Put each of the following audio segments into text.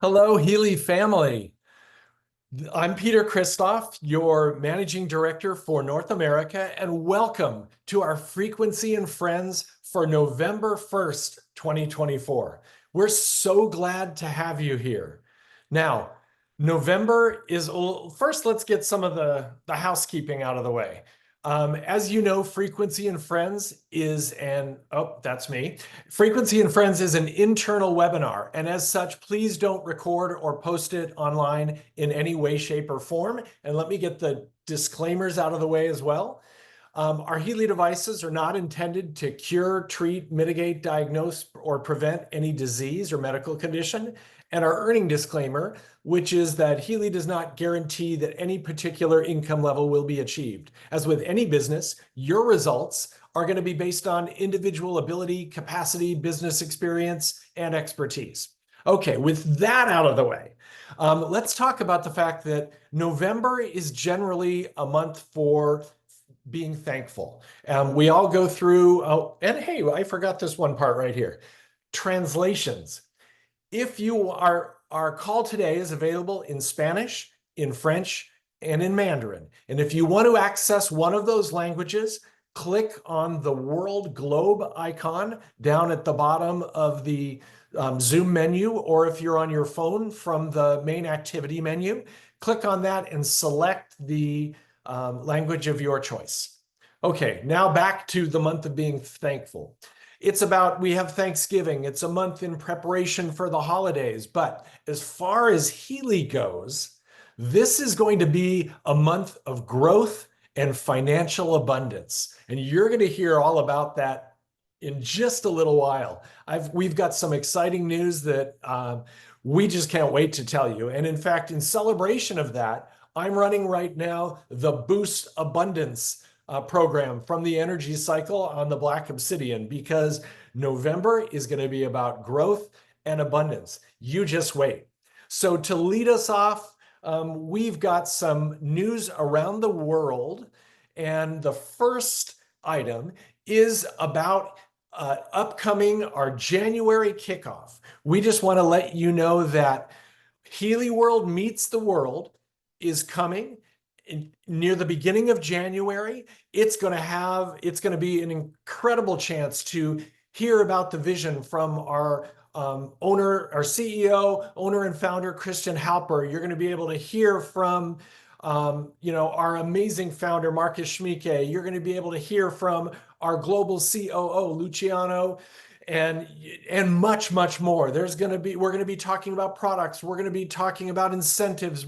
Hello, Healy family. I'm Peter Christoff, your Managing Director for North America, and welcome to our Frequency and Friends for November 1st, 2024. We're so glad to have you here. Now, November is, first let's get some of the housekeeping out of the way. As you know, Frequency and Friends is that's me. Frequency and Friends is an internal webinar, and as such, please don't record or post it online in any way, shape, or form. And let me get the disclaimers out of the way as well. Our Healy devices are not intended to cure, treat, mitigate, diagnose, or prevent any disease or medical condition. And our earning disclaimer, which is that Healy does not guarantee that any particular income level will be achieved. As with any business, your results are going to be based on individual ability, capacity, business experience, and expertise. Okay, with that out of the way, let's talk about the fact that November is generally a month for being thankful. We all go through, and hey, I forgot this one part right here. Translations. If you our call today is available in Spanish, in French, and in Mandarin. And if you want to access one of those languages, click on the world globe icon down at the bottom of the Zoom menu, or if you're on your phone from the main activity menu, click on that and select the language of your choice. Okay, now back to the month of being thankful. We have Thanksgiving. It's a month in preparation for the holidays. But as far as Healy goes, this is going to be a month of growth and financial abundance. And you're going to hear all about that in just a little while. We've got some exciting news that we just can't wait to tell you. And in fact, in celebration of that, I'm running right now the Boost Abundance program from the energy cycle on the Black Obsidian, because November is going to be about growth and abundance. You just wait. So to lead us off, we've got some news around the world. And the first item is about upcoming our January kickoff. We just want to let you know that Healy World Meets the World is coming near the beginning of January. It's going to be an incredible chance to hear about the vision from our CEO, owner and founder, Christian Halper. You're going to be able to hear from our amazing founder, Marcus Schmieke. You're going to be able to hear from our global COO, Luciano, and much, much more. We're going to be talking about products. We're going to be talking about incentives.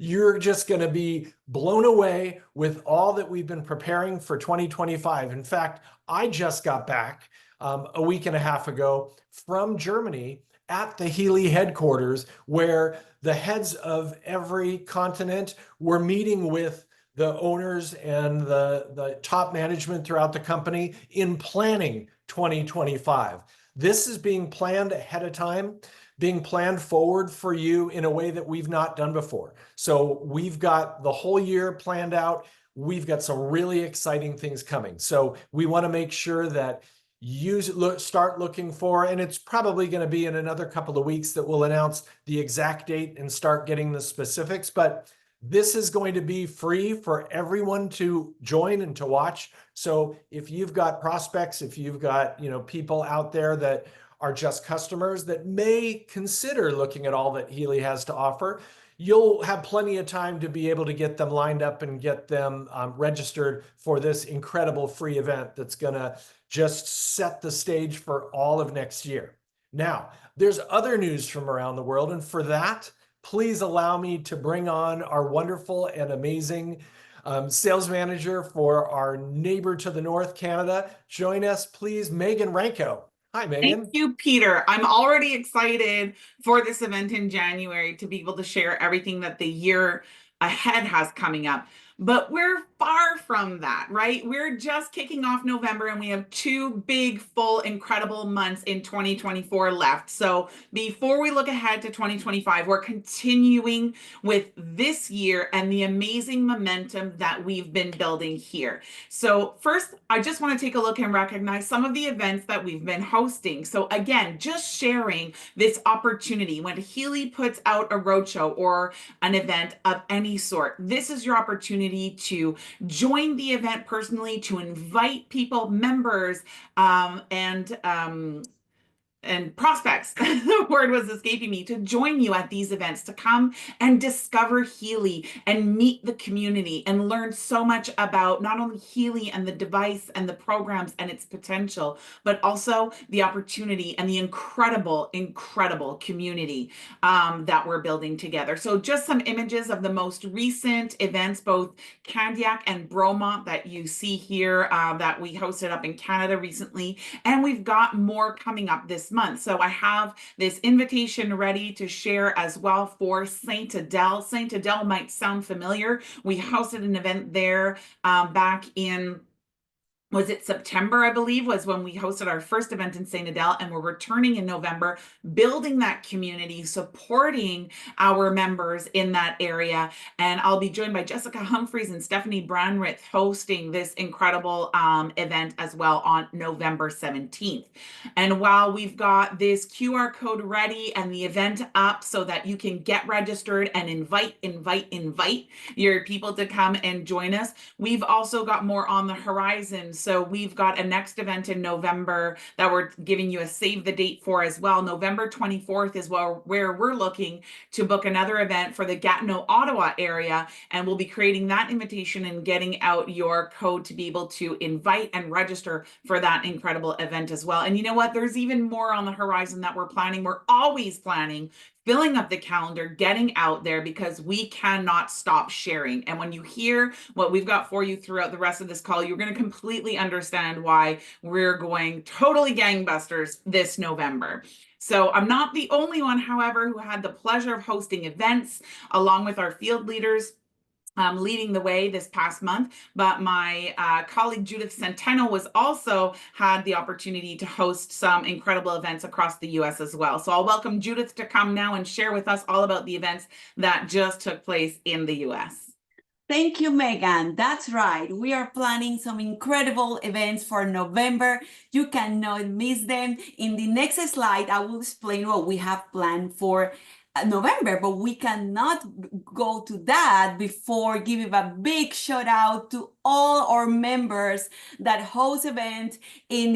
You're just going to be blown away with all that we've been preparing for 2025. In fact, I just got back a week and a half ago from Germany at the Healy headquarters, where the heads of every continent were meeting with the owners and the top management throughout the company in planning 2025. This is being planned ahead of time, being planned forward for you in a way that we've not done before. So we've got the whole year planned out. We've got some really exciting things coming. So we want to make sure that you start looking for, and it's probably going to be in another couple of weeks that we'll announce the exact date and start getting the specifics. But this is going to be free for everyone to join and to watch. So if you've got prospects, if you've got people out there that are just customers that may consider looking at all that Healy has to offer, you'll have plenty of time to be able to get them lined up and get them registered for this incredible free event that's going to just set the stage for all of next year. Now, there's other news from around the world, and for that, please allow me to bring on our wonderful and amazing sales manager for our neighbor to the north, Canada. Join us, please, Megan Ranco. Hi, Thank Megan. you, Peter. I'm already excited for this event in January to be able to share everything that the year ahead has coming up. But we're far from that, right? We're just kicking off November and we have 2 big, full, incredible months in 2024 left. So before we look ahead to 2025, we're continuing with this year and the amazing momentum that we've been building here. So first, I just want to take a look and recognize some of the events that we've been hosting. So again, just sharing this opportunity. When Healy puts out a roadshow or an event of any sort, this is your opportunity to join the event personally, to invite people, members, and prospects, the word was escaping me, to join you at these events, to come and discover Healy and meet the community and learn so much about not only Healy and the device and the programs and its potential, but also the opportunity and the incredible, incredible community that we're building together. So just some images of the most recent events, both Candiac and Bromont that you see here that we hosted up in Canada recently. And we've got more coming up this month. So I have this invitation ready to share as well for Saint Adele. Saint Adele might sound familiar. We hosted an event there back in, was it September, I believe, was when we hosted our first event in Saint Adele, and we're returning in November, building that community, supporting our members in that area. And I'll be joined by Jessica Humphreys and Stephanie Branrith hosting this incredible event as well on November 17th. And while we've got this QR code ready and the event up so that you can get registered and invite your people to come and join us, we've also got more on the horizon. So we've got a next event in November that we're giving you a save the date for as well. November 24th is where we're looking to book another event for the Gatineau, Ottawa area. And we'll be creating that invitation and getting out your code to be able to invite and register for that incredible event as well. And you know what? There's even more on the horizon that we're planning. We're always planning, filling up the calendar, getting out there, because we cannot stop sharing. And when you hear what we've got for you throughout the rest of this call, you're going to completely understand why we're going totally gangbusters this November. So I'm not the only one, however, who had the pleasure of hosting events along with our field leaders leading the way this past month, but my colleague Judith Centeno was also had the opportunity to host some incredible events across the US as well. So I'll welcome Judith to come now and share with us all about the events that just took place in the US. Thank you, Megan. That's right. We are planning some incredible events for November. You cannot miss them. In the next slide, I will explain what we have planned for November, but we cannot go to that before giving a big shout out to all our members that host events in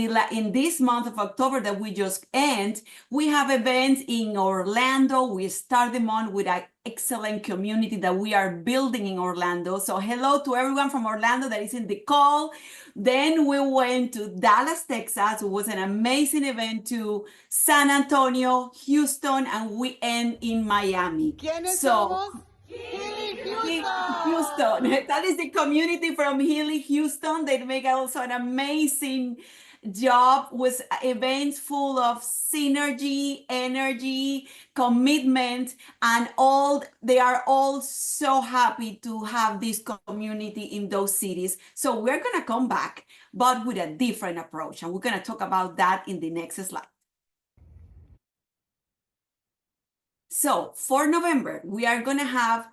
this month of October that we just end. We have events in Orlando. We start the month with an excellent community that we are building in Orlando. So hello to everyone from Orlando that is in the call. Then we went to Dallas, Texas. It was an amazing event, to San Antonio, Houston, and we end in Miami. ¿Quiénes somos? Healy Houston. That is the community from Healy, Houston. They make also an amazing job with events full of synergy, energy, commitment, and all. They are all so happy to have this community in those cities. So we're going to come back, but with a different approach. And we're going to talk about that in the next slide. So for November, we are going to have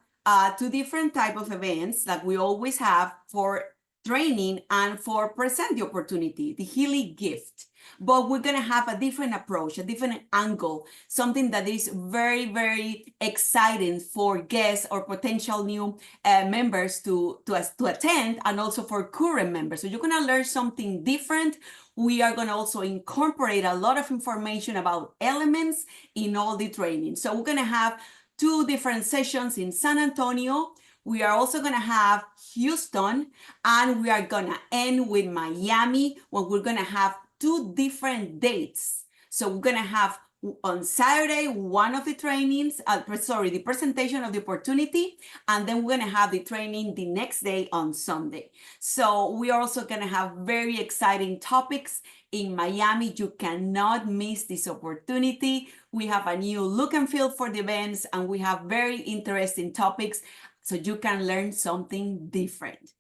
2 different types of events that we always have for training and for present the opportunity, the Healy gift. But we're going to have a different approach, a different angle, something that is very, very exciting for guests or potential new members to attend, and also for current members. So you're going to learn something different. We are going to also incorporate a lot of information about elements in all the training. So we're going to have 2 different sessions in San Antonio. We are also going to have Houston, and we are going to end with Miami, where we're going to have 2 different dates. So we're going to have On Saturday, one of the trainings, the presentation of the opportunity, and then we're gonna have the training the next day on Sunday. So we are also gonna have very exciting topics in Miami. You cannot miss this opportunity. We have a new look and feel for the events, and we have very interesting topics, so you can learn something different.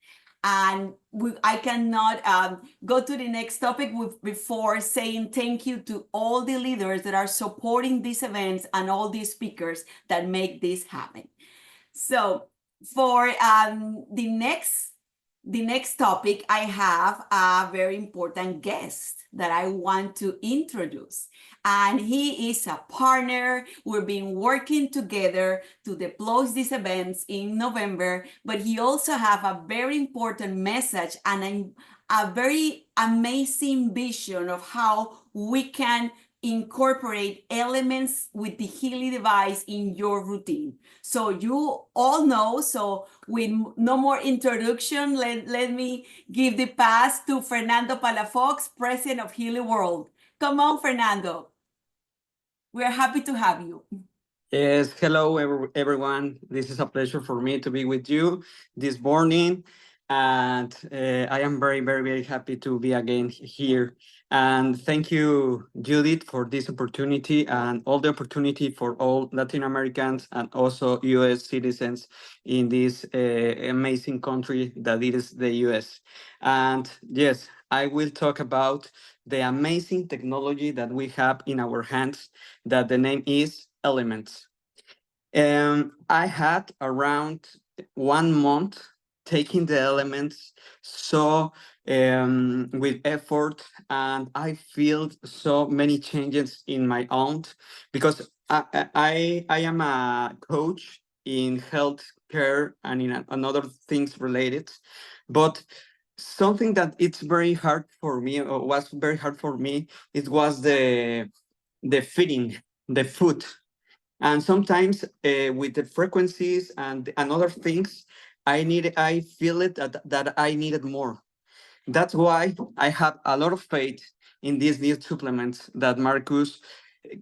And I cannot go to the next topic before saying thank you to all the leaders that are supporting these events and all the speakers that make this happen. So for the next topic, I have a very important guest that I want to introduce. And he is a partner. We've been working together to deploy these events in November, but he also have a very important message and a very amazing vision of how we can incorporate elements with the Healy device in your routine. So you all know, so with no more introduction, let me give the pass to Fernando Palafox, President of Healy World. Come on, Fernando. We're happy to have you. Yes, hello everyone. This is a pleasure for me to be with you this morning. And I am very, very, very happy to be again here. And thank you, Judith, for this opportunity and all the opportunity for all Latin Americans and also US citizens in this amazing country that is the US. And yes, I will talk about the amazing technology that we have in our hands, that the name is Elements. I had around 1 month taking the Elements so with effort, and I feel so many changes in my own, because I am a coach in healthcare and in another things related, but something that it's very hard for me, or was very hard for me, it was the feeding, the food. And sometimes with the frequencies and other things, I feel it that I needed more. That's why I have a lot of faith in these new supplements that Marcus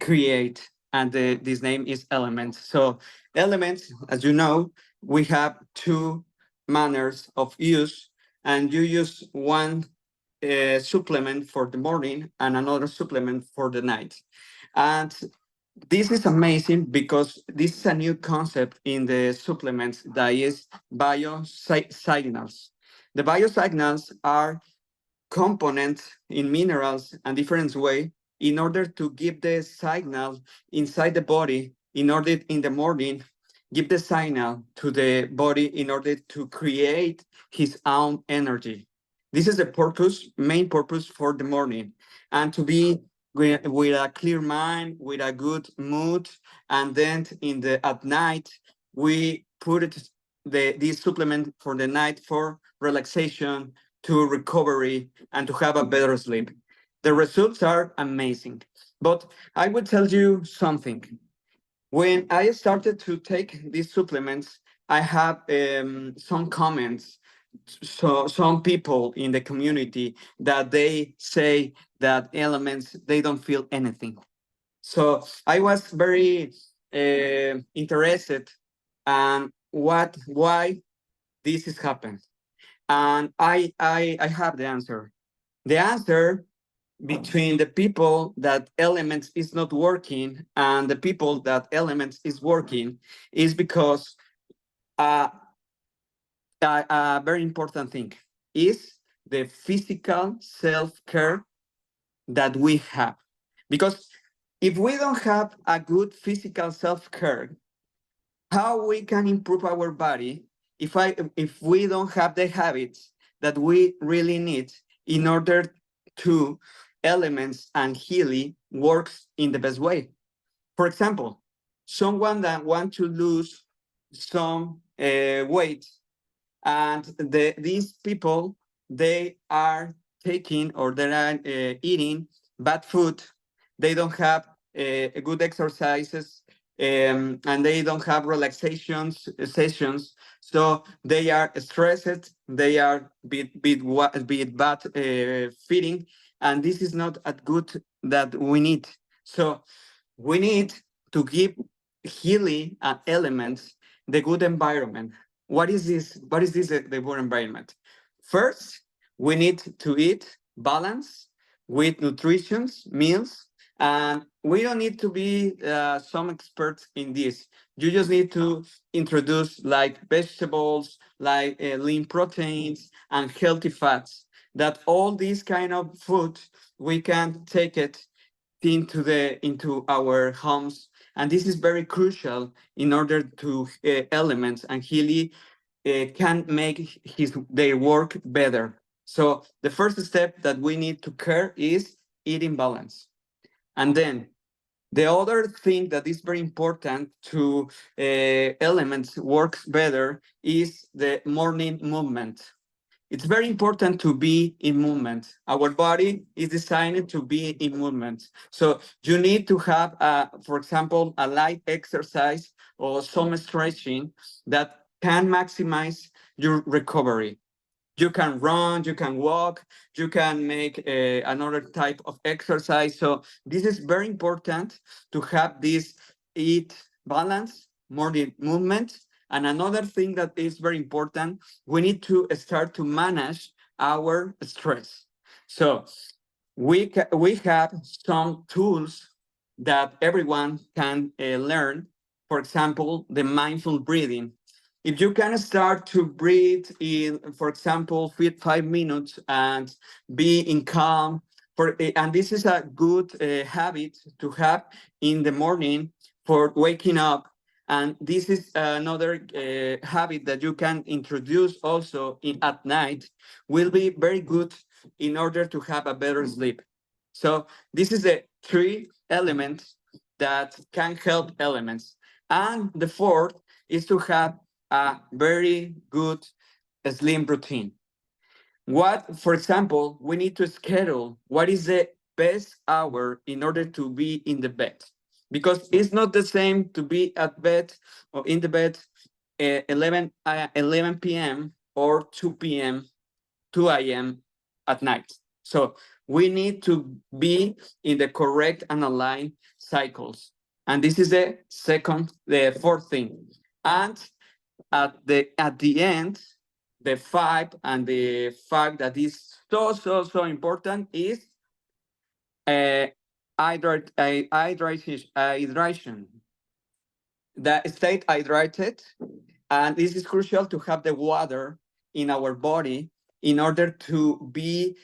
create, and this name is Elements. So Elements, as you know, we have two manners of use, and you use one supplement for the morning and another supplement for the night. And this is amazing because this is a new concept in the supplements that is biosignals. The biosignals are components in minerals and different way in order to give the signal inside the body, in order in the morning give the signal to the body in order to create his own energy. This is the main purpose for the morning, and to be with a clear mind, with a good mood. And then at night, we put this supplement for the night for relaxation, to recovery, and to have a better sleep. The results are amazing. But I would tell you something. When I started to take these supplements, I have some comments. So some people in the community that they say that Elements, they don't feel anything. So I was very interested and why this has happened. And I have the answer. The answer between the people that Elements is not working and the people that Elements is working is because a very important thing is the physical self-care that we have. Because if we don't have a good physical self-care, how we can improve our body if we don't have the habits that we really need in order to Elements and Healy works in the best way. For example, someone that wants to lose some weight, and these people, they are taking or they are eating bad food. They don't have good exercises, and they don't have relaxation sessions. So they are stressed. They are bit bad feeding, and this is not as good that we need. So we need to give Healy and elements the good environment. What is this? What is this, the good environment? First, we need to eat balance with nutrition, meals, and we don't need to be some experts in this. You just need to introduce like vegetables, like lean proteins and healthy fats. That all these kind of food, we can take it into our homes, and this is very crucial in order to elements and Healy can make their work better. So the first step that we need to care is eating balance. And then the other thing that is very important to elements works better is the morning movement. It's very important to be in movement. Our body is designed to be in movement. So you need to have, for example, a light exercise or some stretching that can maximize your recovery. You can run, you can walk, you can make another type of exercise. So this is very important to have this eat balance, morning movement. And another thing that is very important, we need to start to manage our stress. So we have some tools that everyone can learn. For example, the mindful breathing. If you can start to breathe in, for example, 5 minutes and be in calm, and this is a good habit to have in the morning for waking up. And this is another habit that you can introduce also at night, will be very good in order to have a better sleep. So this is the 3 elements that can help elements. And the 4th is to have a very good sleep routine. For example, we need to schedule what is the best hour in order to be in the bed. Because it's not the same to be at bed or in the bed 11 p.m. or 2 p.m., 2 a.m. at night. So we need to be in the correct and aligned cycles. And this is the 4th thing. And at the end, the 5 and the fact that is so important is hydration. That stay hydrated, and this is crucial to have the water in our body in order to be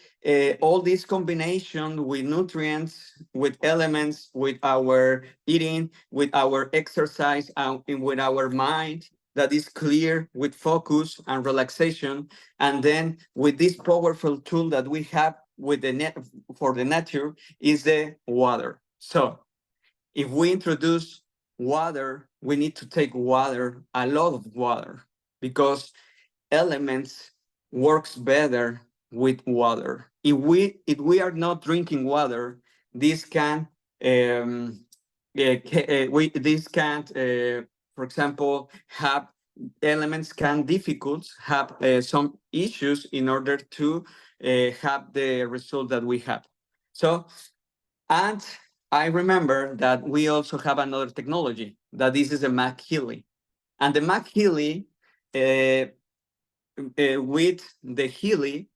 all this combination with nutrients, with elements, with our eating, with our exercise, and with our mind that is clear, with focus and relaxation, and then with this powerful tool that we have with for the nature is the water. So if we introduce water, we need to take water, a lot of water, because elements works better with water. If we are not drinking water, this can this can't, for example, have elements can difficult have some issues in order to have the result that we have. So, and I remember that we also have another technology, that this is a MagHealy. And the MagHealy, with the Healy,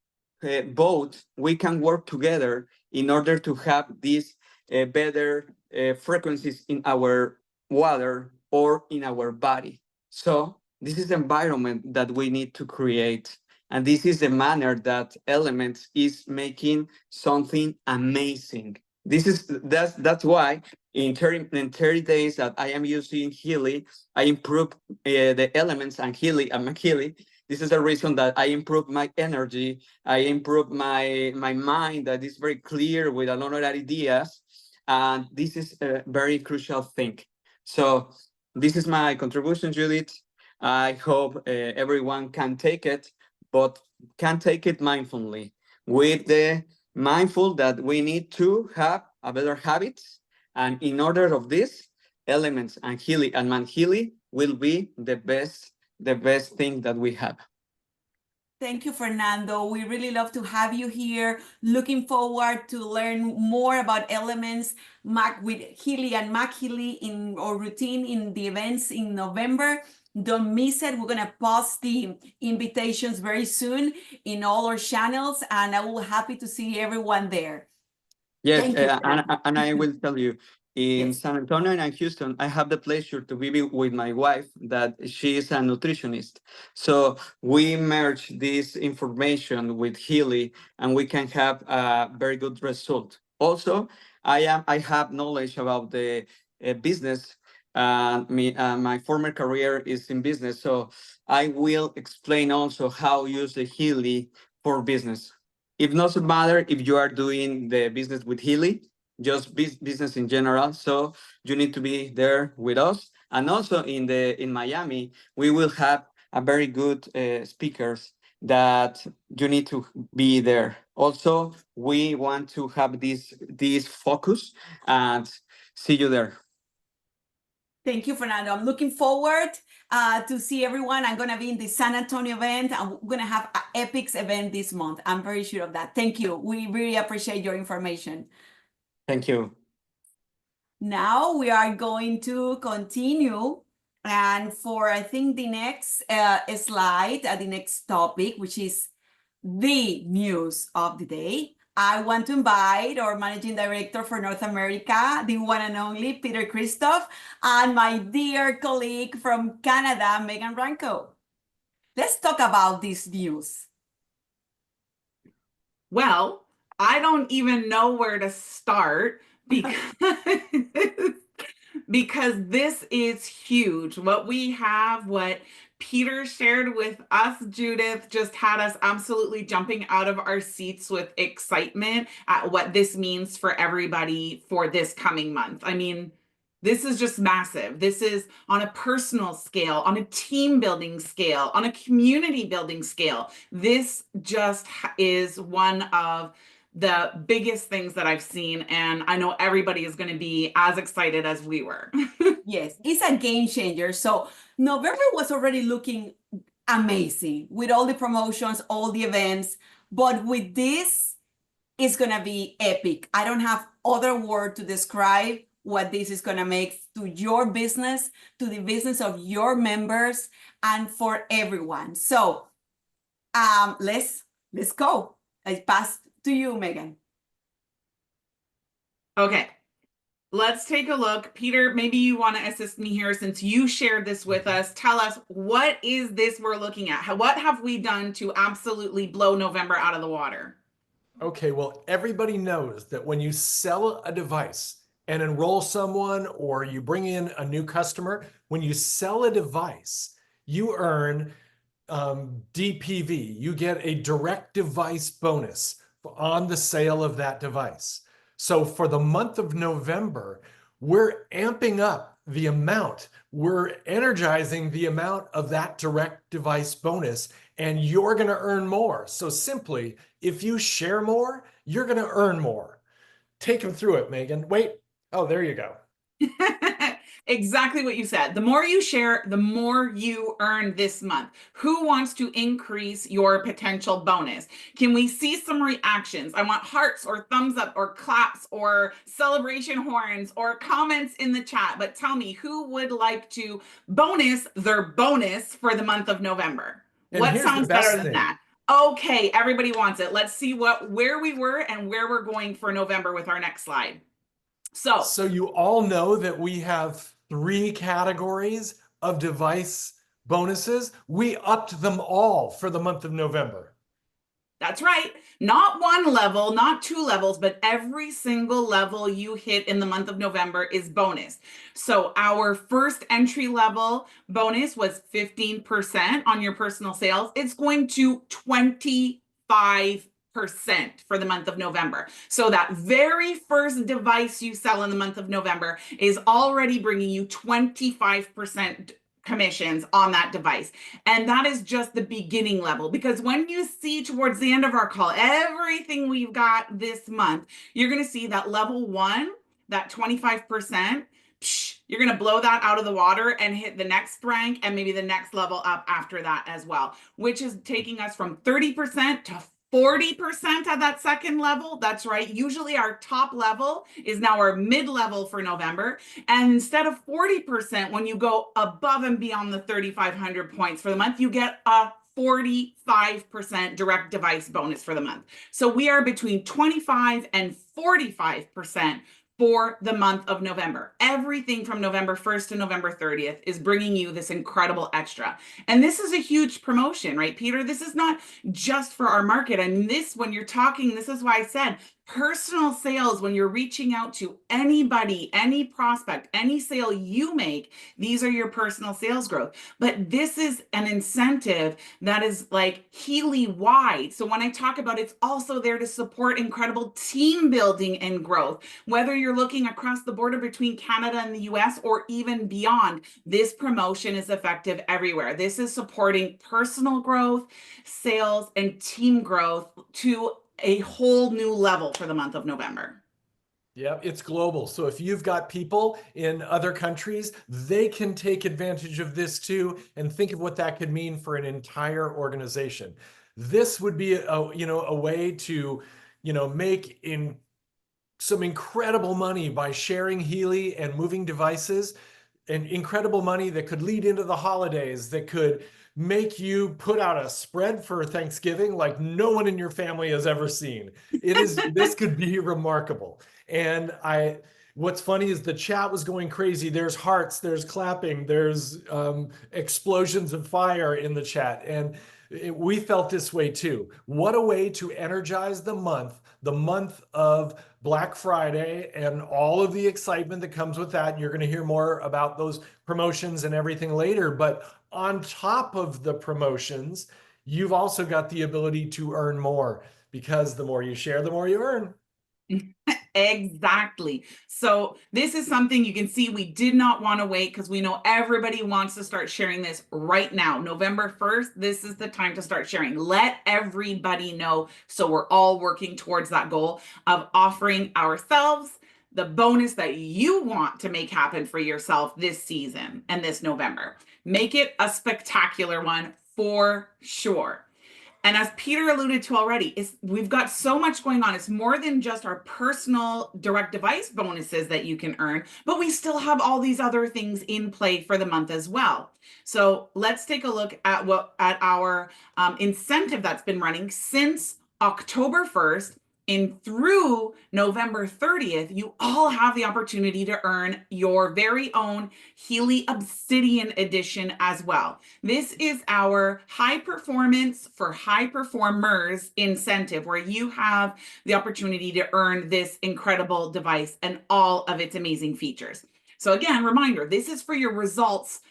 both, we can work together in order to have these better frequencies in our water or in our body. So this is the environment that we need to create. And this is the manner that Elements is making something amazing. That's why in 30 days that I am using Healy, I improve the elements and Healy and MagHealy. This is the reason that I improve my energy. I improve my mind that is very clear with a lot of ideas. And this is a very crucial thing. So this is my contribution, Judith. I hope everyone can take it, but can take it mindfully, with the mindful that we need to have a better habits. And in order of this, Elements and Healy and MagHealy will be the best thing that we have. Thank you, Fernando. We really love to have you here. Looking forward to learn more about elements with Healy and MagHealy in our routine in the events in November. Don't miss it. We're going to post the invitations very soon in all our channels, and I will be happy to see everyone there. Yes, Thank you. and I will tell you, in Yes. San Antonio and Houston, I have the pleasure to be with my wife, that she is a nutritionist. So we merge this information with Healy, and we can have a very good result. Also, I have knowledge about the business. My former career is in business, so I will explain also how use the Healy for business. It doesn't matter if you are doing the business with Healy, just business in general. So you need to be there with us. And also in Miami, we will have a very good speakers that you need to be there. Also, we want to have this focus, and see you there. Thank you, Fernando. I'm looking forward to see everyone. I'm going to be in the San Antonio event, and we're going to have an Epics event this month. I'm very sure of that. Thank you. We really appreciate your information. Thank you. Now we are going to continue. And for, I think, the next slide, the next topic, which is the news of the day, I want to invite our Managing Director for North America, the one and only Peter Christoff, and my dear colleague from Canada, Megan Ranco. Let's talk about this news. Well, I don't even know where to start because, because this is huge. What we have, what Peter shared with us, Judith, just had us absolutely jumping out of our seats with excitement at what this means for everybody for this coming month. I mean, this is just massive. This is on a personal scale, on a team building scale, on a community building scale. This just is one of the biggest things that I've seen, and I know everybody is going to be as excited as we were. Yes, it's a game changer. So November was already looking amazing with all the promotions, all the events, but with this, it's going to be epic. I don't have other word to describe what this is going to make to your business, to the business of your members, and for everyone. So let's go. I pass to you, Megan. Okay, let's take a look. Peter, maybe you want to assist me here since you shared this with us. Tell us, what is this we're looking at? What have we done to absolutely blow November out of the water? Okay, well, everybody knows that when you sell a device and enroll someone, or you bring in a new customer, when you sell a device, you earn DPV. You get a direct device bonus on the sale of that device. So for the month of November, we're amping up the amount, we're energizing the amount of that direct device bonus, and you're going to earn more. So simply, if you share more, you're going to earn more. Take them through it, Megan. Wait. Oh, there you go. Exactly what you said. The more you share, the more you earn this month. Who wants to increase your potential bonus? Can we see some reactions? I want hearts or thumbs up or claps or celebration horns or comments in the chat. But tell me, who would like to bonus their bonus for the month of November? And what here's sounds the best better than thing. that? Okay, everybody wants it. Let's see where we were and where we're going for November with our next slide. So you all know that we have 3 categories of device bonuses. We upped them all for the month of November. That's right. Not one level, not 2 levels, but every single level you hit in the month of November is bonus. So our first entry level bonus was 15% on your personal sales. It's going to 25% for the month of November. So that very first device you sell in the month of November is already bringing you 25% commissions on that device. And that is just the beginning level, because when you see towards the end of our call, everything we've got this month, you're going to see that level 1, that 25%, you're going to blow that out of the water and hit the next rank and maybe the next level up after that as well, which is taking us from 30% to 40% at that second level. That's right. Usually our top level is now our mid-level for November. And instead of 40%, when you go above and beyond the 3,500 points for the month, you get a 45% direct device bonus for the month. So we are between 25 and 45% for the month of November. Everything from November 1st to November 30th is bringing you this incredible extra. And this is a huge promotion, right, Peter? This is not just for our market. I mean, when you're talking, this is why I said personal sales, when you're reaching out to anybody, any prospect, any sale you make, these are your personal sales growth. But this is an incentive that is like Healy wide. So when I talk about it's also there to support incredible team building and growth, whether you're looking across the border between Canada and the US or even beyond, this promotion is effective everywhere. This is supporting personal growth, sales, and team growth to a whole new level for the month of November. Yeah, it's global. So if you've got people in other countries, they can take advantage of this too, and think of what that could mean for an entire organization. This would be a way to, make some incredible money by sharing Healy and moving devices, and incredible money that could lead into the holidays, that could make you put out a spread for Thanksgiving like no one in your family has ever seen. This could be remarkable. And what's funny is the chat was going crazy. There's hearts, there's clapping, there's explosions of fire in the chat. And we felt this way too. What a way to energize the month of Black Friday and all of the excitement that comes with that. You're going to hear more about those promotions and everything later. But on top of the promotions, you've also got the ability to earn more, because the more you share, the more you earn. Exactly. So this is something you can see we did not want to wait, because we know everybody wants to start sharing this right now. November 1st, this is the time to start sharing. Let everybody know, so we're all working towards that goal of offering ourselves the bonus that you want to make happen for yourself this season and this November. Make it a spectacular one for sure. And as Peter alluded to already, we've got so much going on. It's more than just our personal direct device bonuses that you can earn, but we still have all these other things in play for the month as well. So let's take a look at our incentive that's been running since October 1st through November 30th. You all have the opportunity to earn your very own Healy Obsidian Edition as well. This is our high performance for high performers incentive, where you have the opportunity to earn this incredible device and all of its amazing features. So again, reminder, this is for your results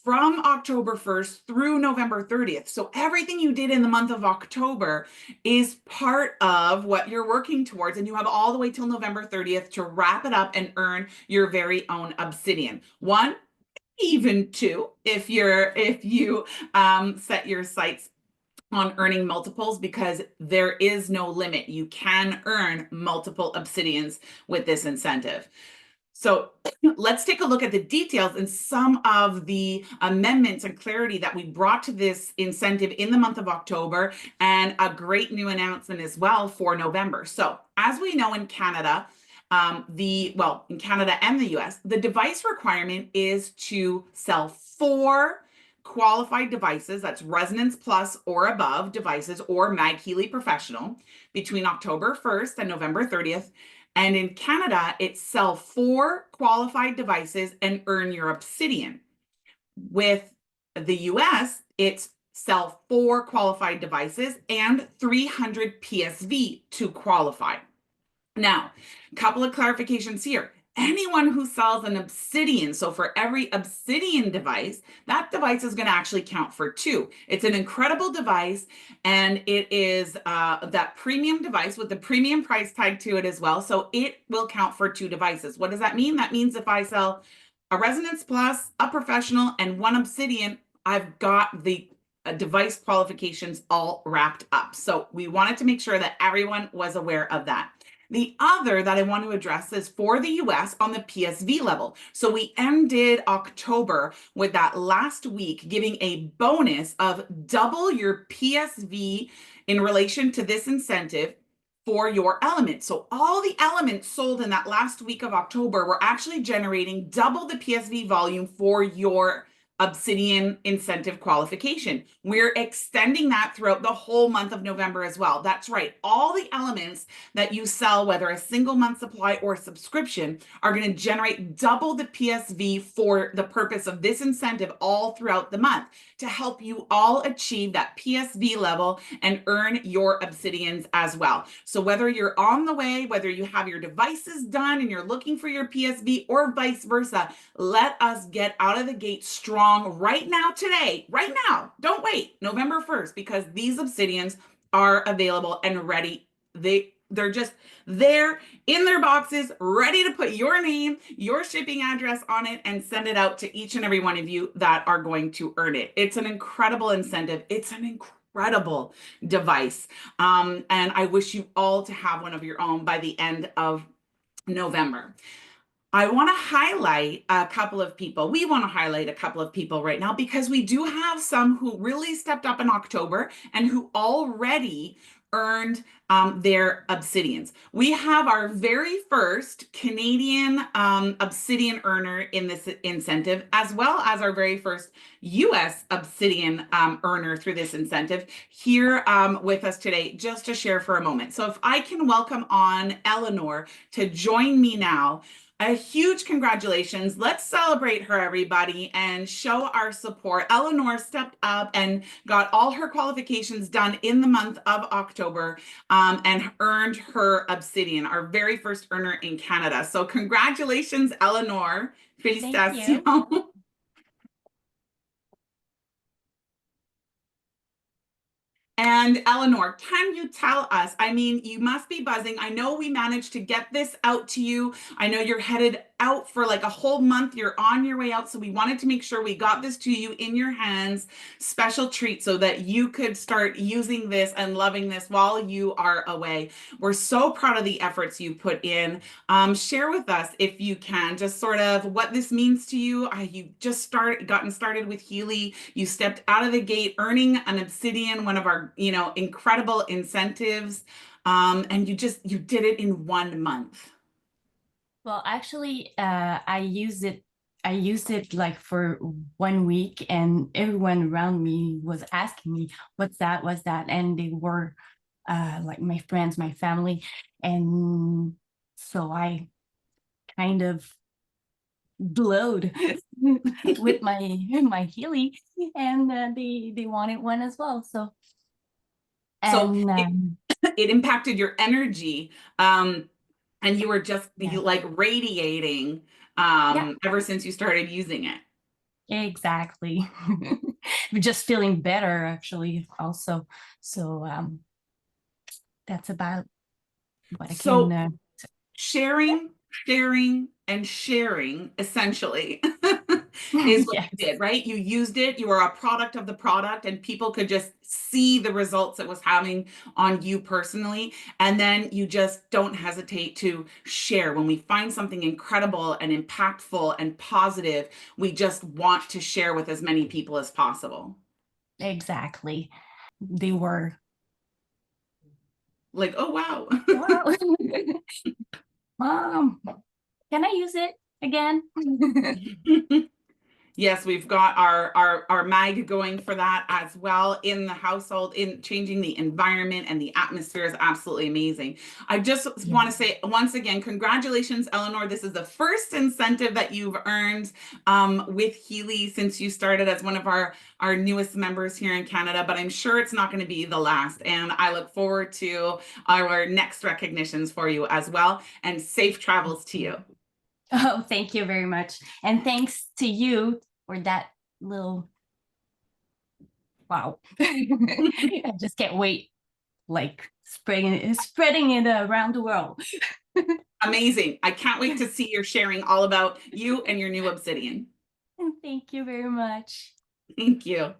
from October 1st through November 30th. So everything you did in the month of October is part of what you're working towards, and you have all the way till November 30th to wrap it up and earn your very own Obsidian. One, even two, if you set your sights on earning multiples, because there is no limit. You can earn multiple Obsidians with this incentive. So let's take a look at the details and some of the amendments and clarity that we brought to this incentive in the month of October, and a great new announcement as well for November. So as we know, in Canada, in Canada and the US, the device requirement is to sell 4 qualified devices, that's Resonance Plus or above devices, or MagHealy Professional, between October 1st and November 30th. And in Canada, it's sell 4 qualified devices and earn your Obsidian. With the US, it's sell 4 qualified devices and 300 PSV to qualify. Now, a couple of clarifications here. Anyone who sells an Obsidian, so for every Obsidian device, that device is going to actually count for 2. It's an incredible device, and it is that premium device with the premium price tag to it as well. So it will count for 2 devices. What does that mean? That means if I sell a Resonance Plus, a Professional, and 1 Obsidian, I've got the device qualifications all wrapped up. So we wanted to make sure that everyone was aware of that. The other that I want to address is for the US on the PSV level. So we ended October with that last week giving a bonus of double your PSV in relation to this incentive for your element. So all the elements sold in that last week of October were actually generating double the PSV volume for your Obsidian incentive qualification. We're extending that throughout the whole month of November as well. That's right. All the elements that you sell, whether a single month supply or subscription, are going to generate double the PSV for the purpose of this incentive all throughout the month to help you all achieve that PSV level and earn your Obsidians as well. So whether you're on the way, whether you have your devices done and you're looking for your PSV or vice versa, let us get out of the gate strong right now today, right now. Don't wait, November 1st, because these Obsidians are available and ready. They're just there in their boxes, ready to put your name, your shipping address on it and send it out to each and every one of you that are going to earn it. It's an incredible incentive. It's an incredible device. And I wish you all to have one of your own by the end of November. I want to highlight a couple of people. We want to highlight a couple of people right now because we do have some who really stepped up in October and who already earned their Obsidians. We have our very first Canadian Obsidian earner in this incentive, as well as our very first US Obsidian earner through this incentive here with us today, just to share for a moment. So if I can welcome on Eleonore to join me now. A huge congratulations. Let's celebrate her, everybody, and show our support. Eleonore stepped up and got all her qualifications done in the month of October and earned her Obsidian, our very first earner in Canada. So congratulations, Eleonore. Félicitations. And Eleonore, can you tell us, I mean, you must be buzzing. I know we managed to get this out to you. I know you're headed out for like a whole month. You're on your way out. So we wanted to make sure we got this to you in your hands, special treat so that you could start using this and loving this while you are away. We're so proud of the efforts you put in. Share with us, if you can, just sort of what this means to you. You just gotten started with Healy. You stepped out of the gate earning an Obsidian, one of our incredible incentives, and you did it in 1 month. Well, actually, I used it like for 1 week, and everyone around me was asking me, what's that? And they were like my friends, my family. And so I kind of glowed with my Healy, and they wanted one as well. So it impacted your energy, and you were just like radiating ever since you started using it. Exactly. Just feeling better, actually, also. So that's about what I can. Sharing, and sharing, essentially, is what you did, right? You used it, you were a product of the product, and people could just see the results it was having on you personally. And then you just don't hesitate to share. When we find something incredible and impactful and positive, we just want to share with as many people as possible. Exactly. They were like, oh, wow. Mom, can I use it again? Yes, we've got our mag going for that as well in the household. In changing the environment and the atmosphere is absolutely amazing. I just want to say once again, congratulations, Eleonore. This is the first incentive that you've earned with Healy since you started as one of our newest members here in Canada, but I'm sure it's not going to be the last. And I look forward to our next recognitions for you as well, and safe travels to you. Oh, thank you very much. And thanks to you for that little, wow. I just can't wait, like spreading it around the world. Amazing. I can't wait to see your sharing all about you and your new Obsidian. And thank you very much. Thank you.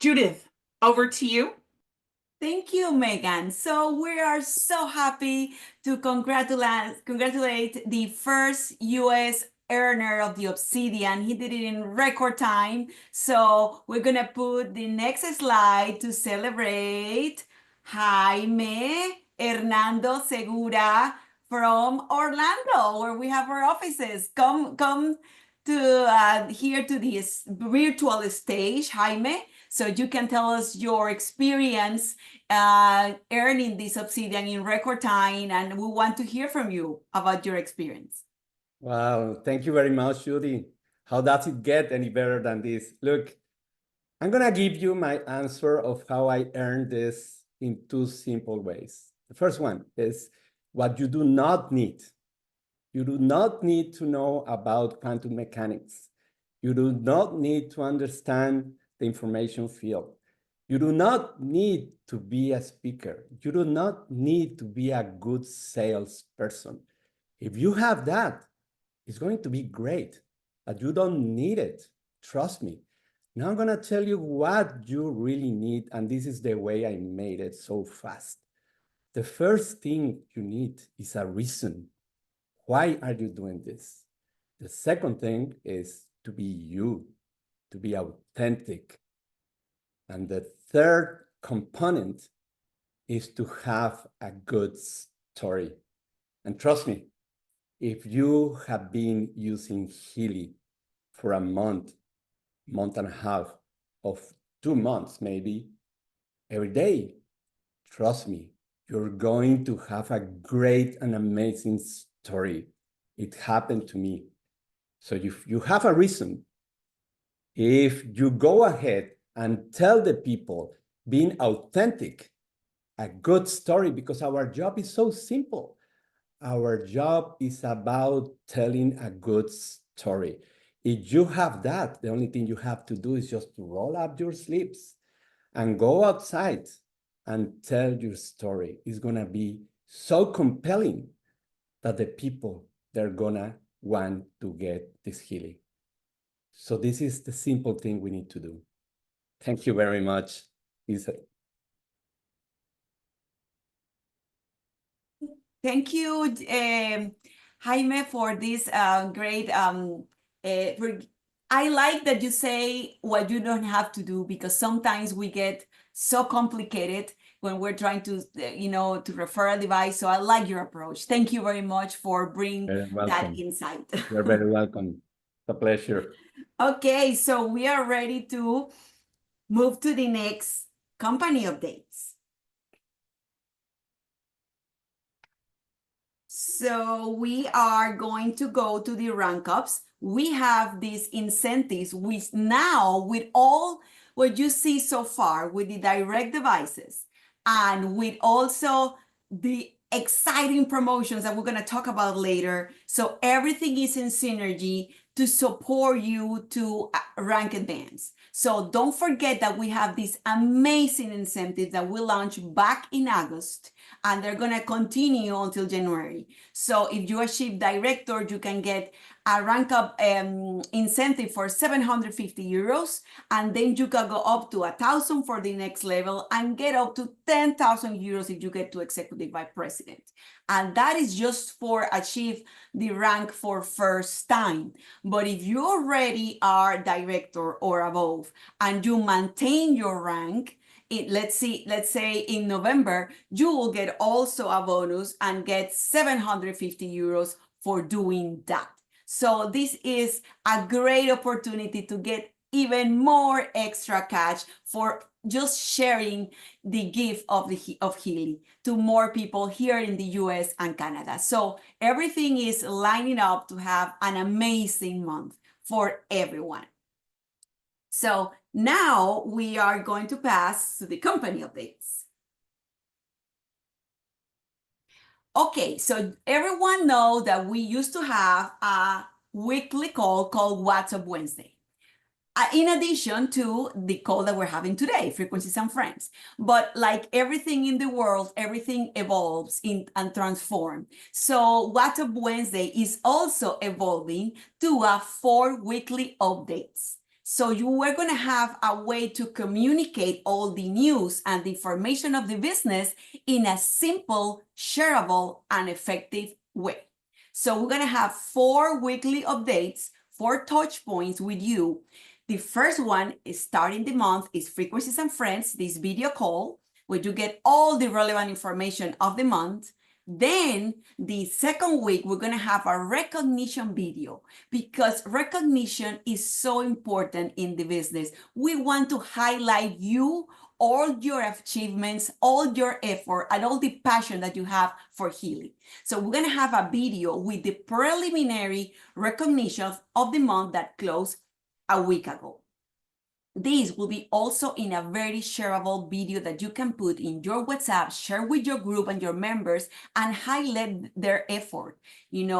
Judith, over to you. Thank you, Megan. So we are so happy to congratulate the first US earner of the Obsidian. He did it in record time. So we're gonna put the next slide to celebrate Jaime Hernando Segura from Orlando, where we have our offices. Come to here to this virtual stage, Jaime, so you can tell us your experience earning this Obsidian in record time, and we want to hear from you about your experience. Wow, thank you very much, Judy. How does it get any better than this? Look, I'm gonna give you my answer of how I earned this in two simple ways. The first one is what you do not need. You do not need to know about quantum mechanics. You do not need to understand the information field. You do not need to be a speaker. You do not need to be a good salesperson. If you have that, it's going to be great, but you don't need it. Trust me. Now I'm gonna tell you what you really need, and this is the way I made it so fast. The first thing you need is a reason. Why are you doing this? The second thing is to be you, to be authentic. And the third component is to have a good story. And trust me, if you have been using Healy for a month and a half, of 2 months maybe, every day, trust me, you're going to have a great and amazing story. It happened to me. So if you have a reason, if you go ahead and tell the people, being authentic, a good story, because our job is so simple. Our job is about telling a good story. If you have that, the only thing you have to do is just to roll up your sleeves and go outside and tell your story. It's gonna be so compelling that the people, they're gonna want to get this healing. So this is the simple thing we need to do. Thank you very much, Isa. Thank you, Jaime, for this great. I like that you say what you don't have to do, because sometimes we get so complicated when we're trying to, to refer a device. So I like your approach. Thank you very much for bringing that insight. You're very welcome. It's a pleasure. Okay, so we are ready to move to the next company updates. So we are going to go to the rank ups. We have these incentives with all what you see so far with the direct devices, and with also the exciting promotions that we're going to talk about later. So everything is in synergy to support you to rank advance. So don't forget that we have these amazing incentives that we launched back in August, and they're going to continue until January. So if you achieve director, you can get a rank up incentive for 750 euros, and then you can go up to 1,000 for the next level and get up to 10,000 euros if you get to executive vice president. And that is just for achieve the rank for first time. But if you already are director or above and you maintain your rank, let's say in November, you will get also a bonus and get 750 euros for doing that. So this is a great opportunity to get even more extra cash for just sharing the gift of Healy to more people here in the US and Canada. So everything is lining up to have an amazing month for everyone. So now we are going to pass to the company updates. Okay, so everyone knows that we used to have a weekly call called WhatsApp Wednesday. In addition to the call that we're having today, Frequencies and Friends. But like everything in the world, everything evolves and transforms. So WhatsApp Wednesday is also evolving to 4 weekly updates. So you are going to have a way to communicate all the news and the information of the business in a simple, shareable, and effective way. So we're going to have 4 weekly updates, 4 touch points with you. The first one is starting the month is Frequencies and Friends, this video call, where you get all the relevant information of the month. Then the second week, we're going to have a recognition video because recognition is so important in the business. We want to highlight you, all your achievements, all your effort, and all the passion that you have for Healy. So we're going to have a video with the preliminary recognition of the month that closed a week ago. This will be also in a very shareable video that you can put in your WhatsApp, share with your group and your members, and highlight their effort. You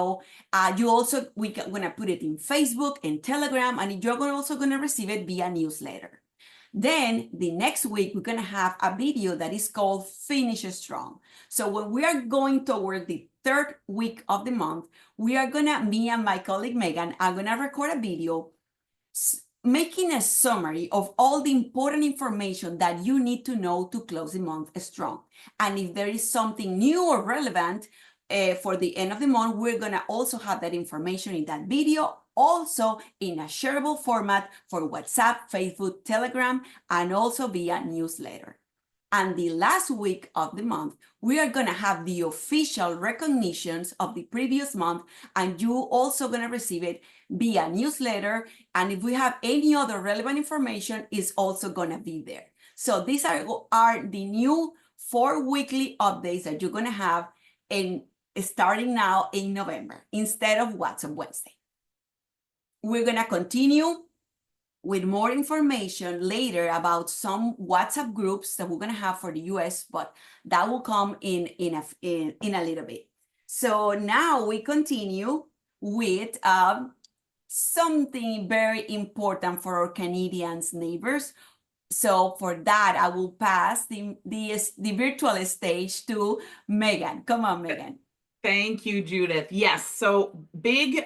also, we're gonna put it in Facebook and Telegram, and you're also gonna receive it via newsletter. Then the next week, we're gonna have a video that is called Finish Strong. So when we are going toward the 3rd week of the month, me and my colleague Megan are gonna record a video making a summary of all the important information that you need to know to close the month strong. And if there is something new or relevant for the end of the month, we're gonna also have that information in that video, also in a shareable format for WhatsApp, Facebook, Telegram, and also via newsletter. And the last week of the month, we are going to have the official recognitions of the previous month, and you also going to receive it via newsletter. And if we have any other relevant information, it's also going to be there. So these are the new 4 weekly updates that you're going to have starting now in November instead of What's on Wednesday. We're going to continue with more information later about some WhatsApp groups that we're going to have for the US, but that will come in a little bit. So now we continue with something very important for our Canadian neighbors. So for that, I will pass the virtual stage to Megan. Come on, Megan. Thank you, Judith. Yes, so big,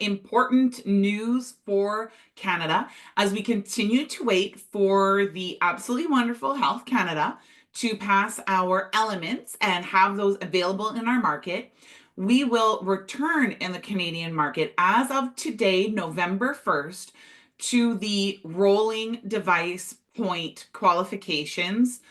important news for Canada as we continue to wait for the absolutely wonderful Health Canada to pass our elements and have those available in our market. We will return in the Canadian market as of today, November 1st, to the rolling device point qualifications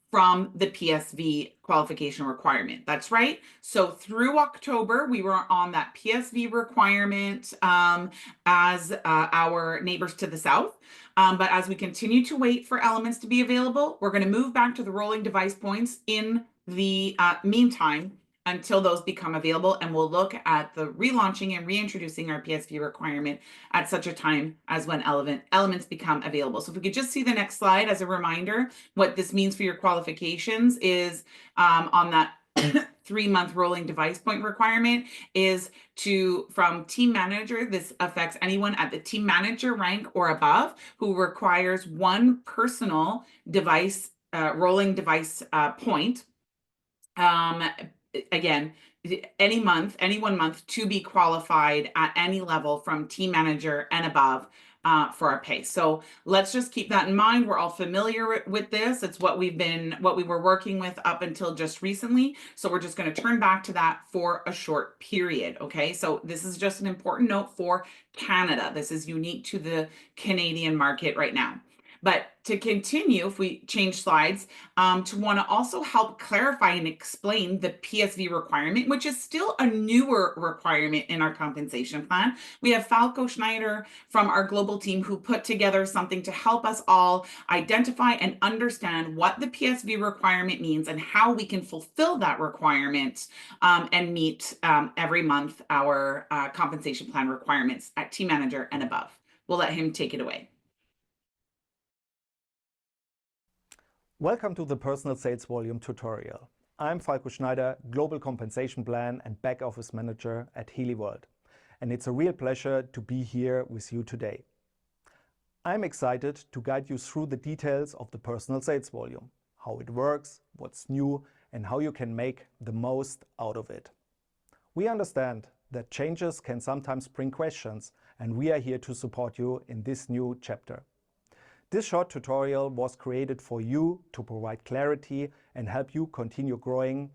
from the PSV qualification requirement. That's right. So through October, we were on that PSV requirement as our neighbors to the south. But as we continue to wait for elements to be available, we're going to move back to the rolling device points in the meantime until those become available. And we'll look at the relaunching and reintroducing our PSV requirement at such a time as when elements become available. So if we could just see the next slide as a reminder, what this means for your qualifications is on that 3-month rolling device point requirement is from team manager. This affects anyone at the team manager rank or above who requires 1 personal device, rolling device point. Again, any 1 month to be qualified at any level from team manager and above for our pay. So let's just keep that in mind. We're all familiar with this. It's what we were working with up until just recently. So we're just going to turn back to that for a short period. Okay. So this is just an important note for Canada. This is unique to the Canadian market right now. But to continue, if we change slides, to want to also help clarify and explain the PSV requirement, which is still a newer requirement in our compensation plan. We have Falco Schneider from our global team who put together something to help us all identify and understand what the PSV requirement means and how we can fulfill that requirement and meet every month our compensation plan requirements at team manager and above. We'll let him take it away. Welcome to the Personal Sales Volume tutorial. I'm Falco Schneider, Global Compensation Plan and Back Office Manager at Healy World, and it's a real pleasure to be here with you today. I'm excited to guide you through the details of the Personal Sales Volume, how it works, what's new, and how you can make the most out of it. We understand that changes can sometimes bring questions, and we are here to support you in this new chapter. This short tutorial was created for you to provide clarity and help you continue growing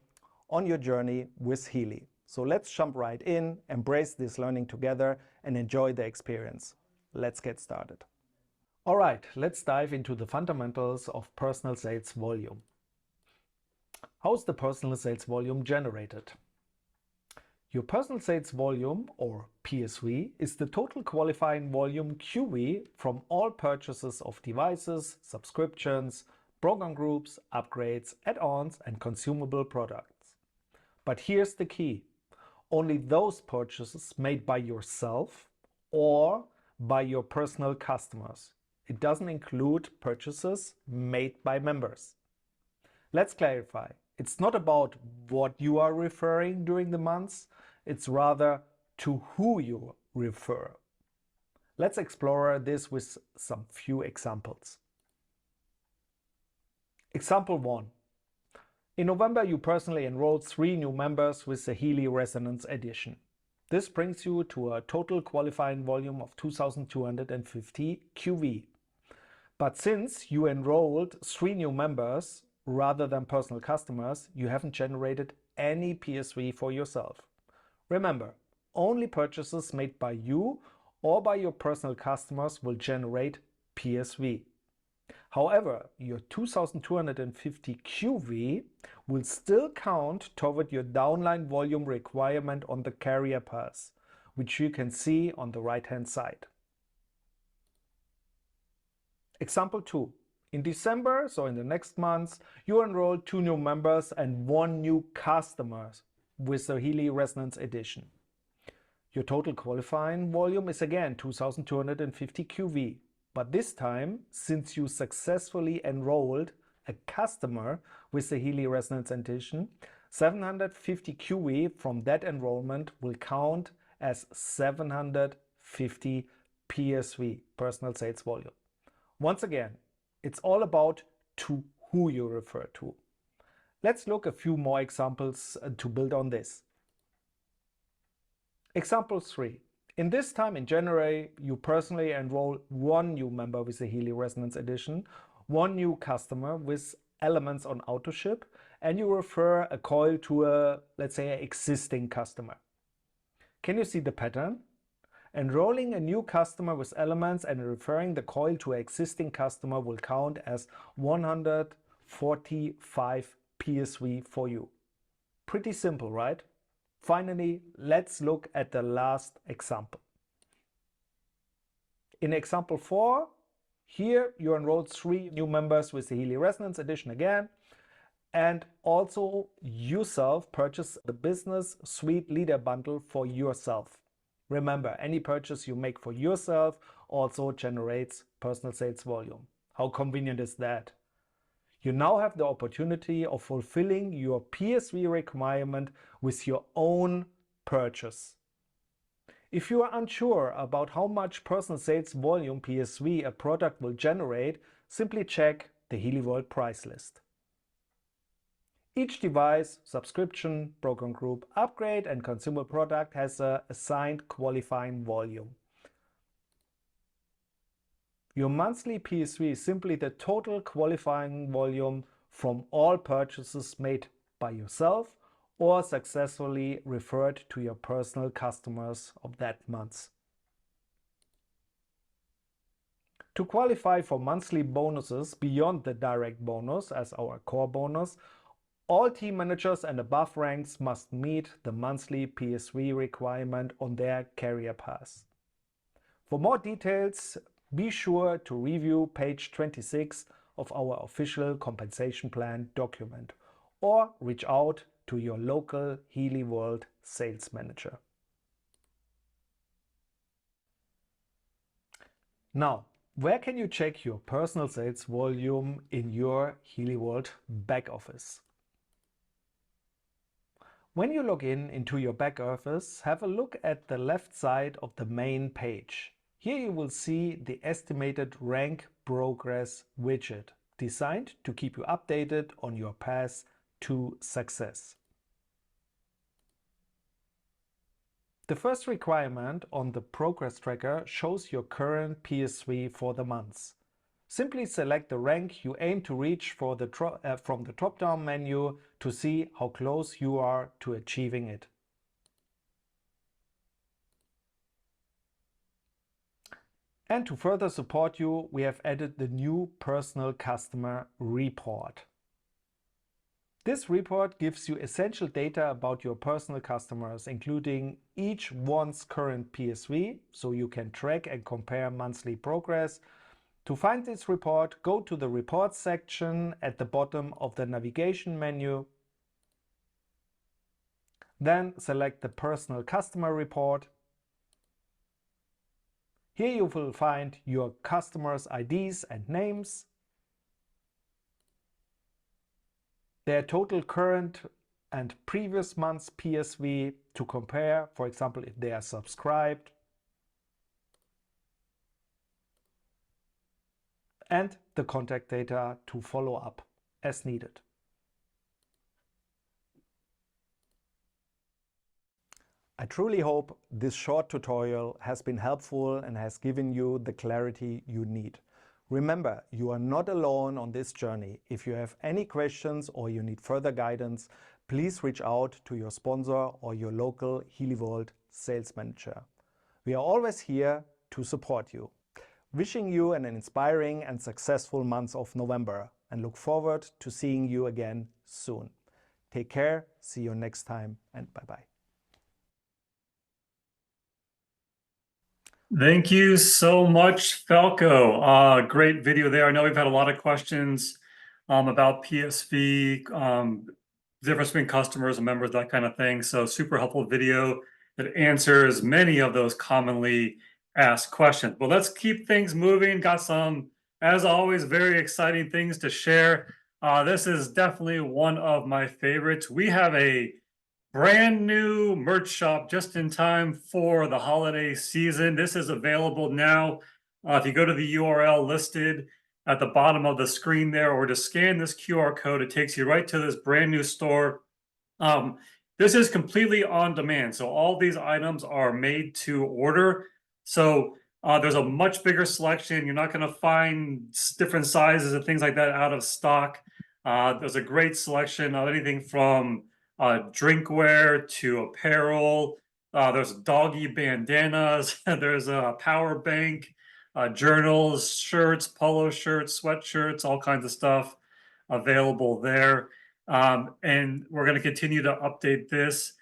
on your journey with Healy. So let's jump right in, embrace this learning together, and enjoy the experience. Let's get started. All right, let's dive into the fundamentals of personal sales volume. How is the personal sales volume generated? Your personal sales volume, or PSV, is the total qualifying volume QV from all purchases of devices, subscriptions, program groups, upgrades, add-ons, and consumable products. But here's the key. Only those purchases made by yourself or by your personal customers. It doesn't include purchases made by members. Let's clarify. It's not about what you are referring during the months. It's rather to who you refer. Let's explore this with some few examples. Example 1. In November, you personally enrolled 3 new members with the Healy Resonance Edition. This brings you to a total qualifying volume of 2,250 QV. But since you enrolled 3 new members rather than personal customers, you haven't generated any PSV for yourself. Remember, only purchases made by you or by your personal customers will generate PSV. However, your 2,250 QV will still count toward your downline volume requirement on the carrier pass, which you can see on the right-hand side. Example 2. In December, so in the next months, you enrolled 2 new members and 1 new customer with the Healy Resonance Edition. Your total qualifying volume is again 2,250 QV. But this time, since you successfully enrolled a customer with the Healy Resonance Edition, 750 QV from that enrollment will count as 750 PSV, personal sales volume. Once again, it's all about to who you refer to. Let's look at a few more examples to build on this. Example 3. In this time in January, you personally enroll 1 new member with the Healy Resonance Edition, 1 new customer with elements on AutoShip, and you refer a coil to a, let's say, an existing customer. Can you see the pattern? Enrolling a new customer with elements and referring the coil to an existing customer will count as 145 PSV for you. Pretty simple, right? Finally, let's look at the last example. In example 4, here you enrolled 3 new members with the Healy Resonance Edition again, and also yourself purchase the Business Suite Leader Bundle for yourself. Remember, any purchase you make for yourself also generates personal sales volume. How convenient is that? You now have the opportunity of fulfilling your PSV requirement with your own purchase. If you are unsure about how much personal sales volume PSV a product will generate, simply check the Healy World price list. Each device, subscription, program group, upgrade and consumable product has an assigned qualifying volume. Your monthly PSV is simply the total qualifying volume from all purchases made by yourself or successfully referred to your personal customers of that month. To qualify for monthly bonuses beyond the direct bonus as our core bonus, all team managers and above ranks must meet the monthly PSV requirement on their carrier pass. For more details, be sure to review page 26 of our official compensation plan document or reach out to your local Healy World sales manager. Now, where can you check your personal sales volume in your Healy World back office? When you log into your back office, have a look at the left side of the main page. Here you will see the estimated rank progress widget, designed to keep you updated on your path to success. The first requirement on the progress tracker shows your current PSV for the months. Simply select the rank you aim to reach from the drop-down menu to see how close you are to achieving it. And to further support you, we have added the new personal customer report. This report gives you essential data about your personal customers, including each one's current PSV, so you can track and compare monthly progress. To find this report, go to the Reports section at the bottom of the navigation menu. Then select the Personal Customer Report. Here you will find your customers' IDs and names, their total current and previous month's PSV to compare, for example, if they are subscribed, and the contact data to follow up as needed. I truly hope this short tutorial has been helpful and has given you the clarity you need. Remember, you are not alone on this journey. If you have any questions or you need further guidance, please reach out to your sponsor or your local Healy sales manager. We are always here to support you. Wishing you an inspiring and successful month of November and look forward to seeing you again soon. Take care, see you next time, and bye-bye. Thank you so much, Falco. Great video there. I know we've had a lot of questions about PSV, difference between customers and members, that kind of thing. So super helpful video that answers many of those commonly asked questions. But let's keep things moving. Got some, as always, very exciting things to share. This is definitely one of my favorites. We have a brand new merch shop just in time for the holiday season. This is available now. If you go to the URL listed at the bottom of the screen there, or just scan this QR code, it takes you right to this brand new store. This is completely on demand. So all these items are made to order. So there's a much bigger selection. You're not going to find different sizes and things like that out of stock. There's a great selection of anything from drinkware to apparel. There's doggy bandanas. There's a power bank, journals, shirts, polo shirts, sweatshirts, all kinds of stuff available there. And we're going to continue to update this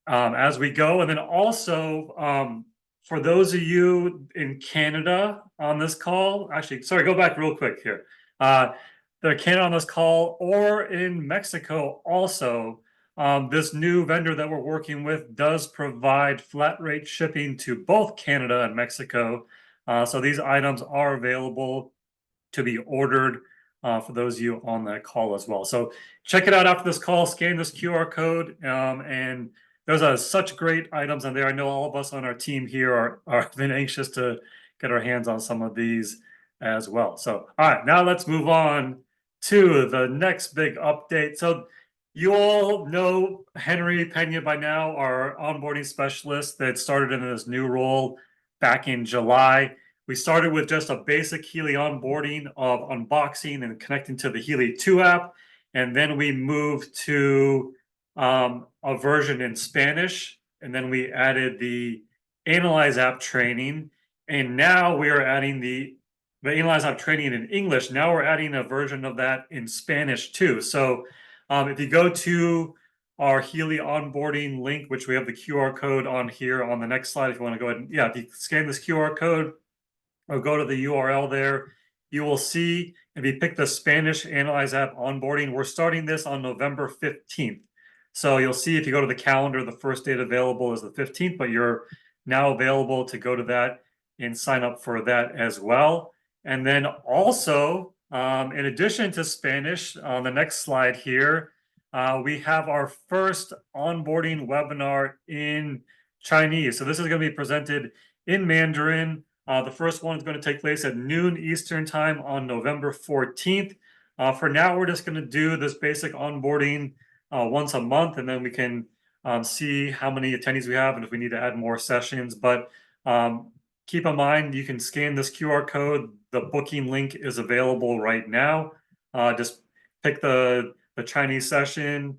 as we go. And then also, for those of you in Canada on this call, actually, sorry, go back real quick here. They're Canada on this call, or in Mexico also. This new vendor that we're working with does provide flat rate shipping to both Canada and Mexico. So these items are available to be ordered for those of you on that call as well. So check it out after this call, scan this QR code, and there's such great items on there. I know all of us on our team here are been anxious to get our hands on some of these as well. So, all right, now let's move on to the next big update. So you all know Henry Pena by now, our onboarding specialist that started in this new role back in July. We started with just a basic Healy onboarding of unboxing and connecting to the Healy 2 app. And then we moved to a version in Spanish. And then we added the Analyze app training. And now we are adding the Analyze app training in English. Now we're adding a version of that in Spanish too. So if you go to our Healy onboarding link, which we have the QR code on here on the next slide, if you want to go ahead and, if you scan this QR code or go to the URL there, you will see, if you pick the Spanish Analyze app onboarding, we're starting this on November 15th. So you'll see if you go to the calendar, the first date available is the 15th, but you're now available to go to that and sign up for that as well. And then also, in addition to Spanish, on the next slide here, we have our first onboarding webinar in Chinese. So this is going to be presented in Mandarin. The first one is going to take place at noon Eastern time on November 14th. For now, we're just going to do this basic onboarding once a month, and then we can see how many attendees we have and if we need to add more sessions. But keep in mind, you can scan this QR code. The booking link is available right now. Just pick the Chinese session,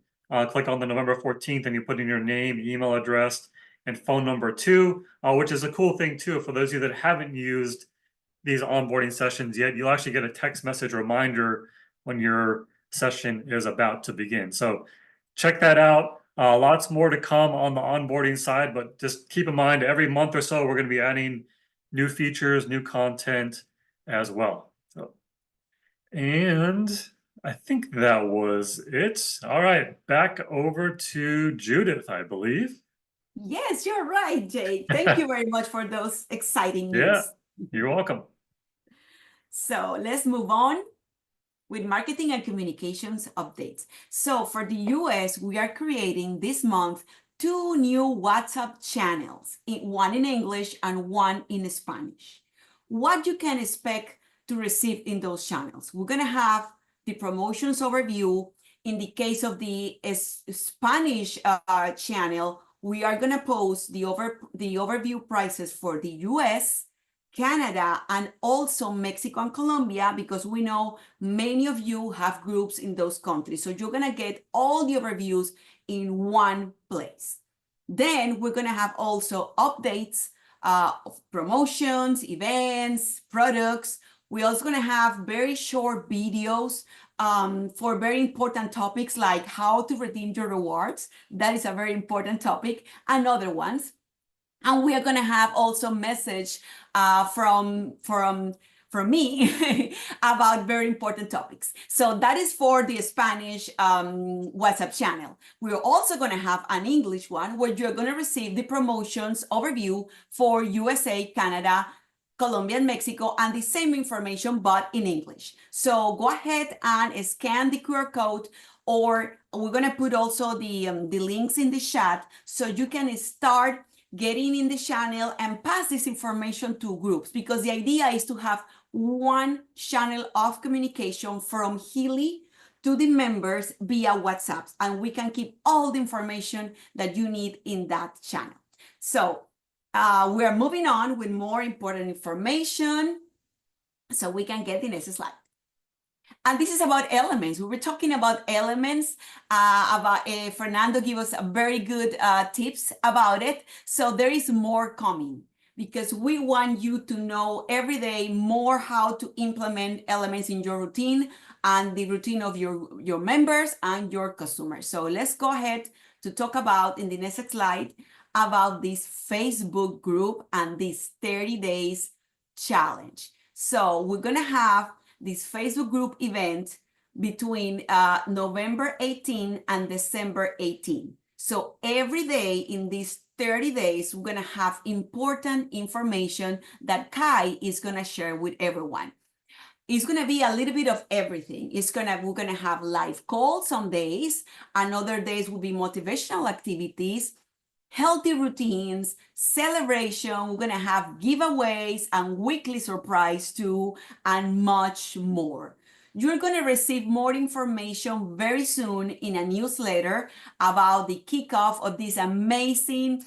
click on the November 14th, and you put in your name, email address, and phone number too, which is a cool thing too. For those of you that haven't used these onboarding sessions yet, you'll actually get a text message reminder when your session is about to begin. So check that out. Lots more to come on the onboarding side, but just keep in mind every month or so, we're going to be adding new features, new content as well. So, and I think that was it. All right, back over to Judith, I believe. Yes, you're right, Jay. Thank you very much for those exciting news. Yeah, you're welcome. So let's move on with marketing and communications updates. So for the US, we are creating this month 2 new WhatsApp channels, one in English and one in Spanish. What you can expect to receive in those channels? We're gonna have the promotions overview. In the case of the Spanish channel, we are gonna post the overview prices for the US, Canada, and also Mexico and Colombia, because we know many of you have groups in those countries. So you're gonna get all the overviews in one place. Then we're gonna have also updates of promotions, events, products. We're also gonna have very short videos for very important topics like how to redeem your rewards. That is a very important topic, and other ones. And we are going to have also message from me about very important topics. So that is for the Spanish WhatsApp channel. We're also going to have an English one where you're going to receive the promotions overview for USA, Canada, Colombia, and Mexico, and the same information, but in English. So go ahead and scan the QR code, or we're going to put also the links in the chat so you can start getting in the channel and pass this information to groups, because the idea is to have one channel of communication from Healy to the members via WhatsApp, and we can keep all the information that you need in that channel. So we are moving on with more important information, so we can get the next slide. And this is about elements. We were talking about elements, Fernando gave us a very good tips about it. So there is more coming, because we want you to know every day more how to implement elements in your routine and the routine of your members and your customers. So let's go ahead to talk about, in the next slide, about this Facebook group and this 30 days challenge. So we're gonna have this Facebook group event between November 18 and December 18. So every day in these 30 days, we're gonna have important information that Kai is gonna share with everyone. It's gonna be a little bit of everything. We're gonna have live calls some days, and other days will be motivational activities, healthy routines, celebration. We're gonna have giveaways and weekly surprise too, and much more. You're gonna receive more information very soon in a newsletter about the kickoff of this amazing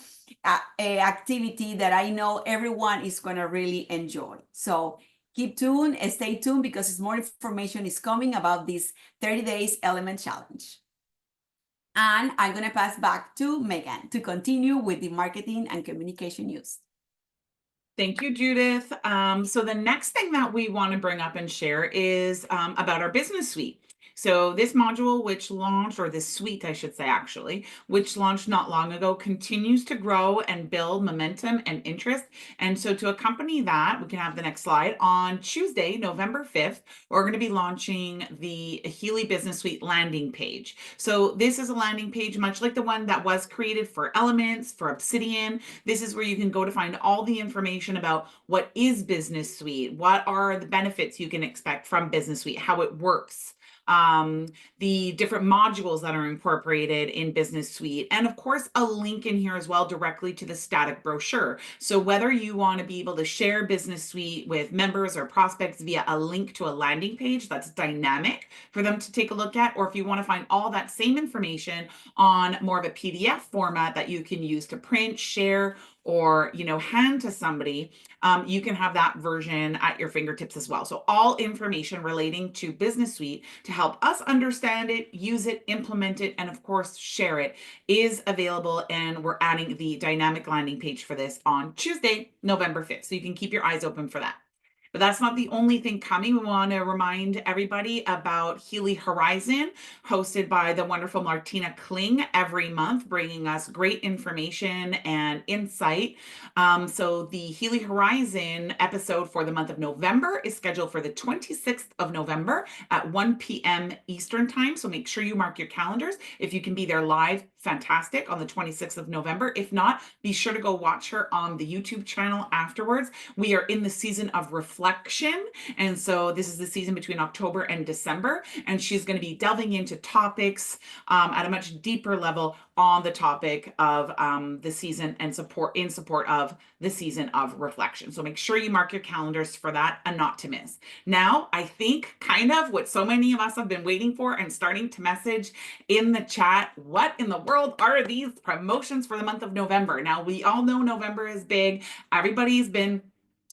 activity that I know everyone is gonna really enjoy. So keep tuned and stay tuned, because more information is coming about this 30 days element challenge. And I'm going to pass back to Megan to continue with the marketing and communication news. Thank you, Judith. So the next thing that we want to bring up and share is about our business suite. So this module, which launched, or this suite, I should say, actually, which launched not long ago, continues to grow and build momentum and interest. And so to accompany that, we can have the next slide. On Tuesday, November 5th, we're going to be launching the Healy Business Suite landing page. So this is a landing page, much like the one that was created for Elements, for Obsidian. This is where you can go to find all the information about what is Business Suite, what are the benefits you can expect from Business Suite, how it works. the different modules that are incorporated in Business Suite, and of course, a link in here as well directly to the static brochure. So whether you want to be able to share Business Suite with members or prospects via a link to a landing page that's dynamic for them to take a look at, or if you want to find all that same information on more of a PDF format that you can use to print, share, or hand to somebody, you can have that version at your fingertips as well. So all information relating to Business Suite to help us understand it, use it, implement it, and of course share it is available, and we're adding the dynamic landing page for this on Tuesday, November 5th. So you can keep your eyes open for that. But that's not the only thing coming. We want to remind everybody about Healy Horizon, hosted by the wonderful Martina Kling every month, bringing us great information and insight. So the Healy Horizon episode for the month of November is scheduled for the 26th of November at 1 p.m. Eastern time. So make sure you mark your calendars. If you can be there live, fantastic, on the 26th of November. If not, be sure to go watch her on the YouTube channel afterwards. We are in the season of reflection. And so this is the season between October and December. And she's going to be delving into topics at a much deeper level on the topic of the season and support of the season of reflection. So make sure you mark your calendars for that and not to miss. Now, I think kind of what so many of us have been waiting for and starting to message in the chat, what in the world are these promotions for the month of November? Now, we all know November is big. Everybody's been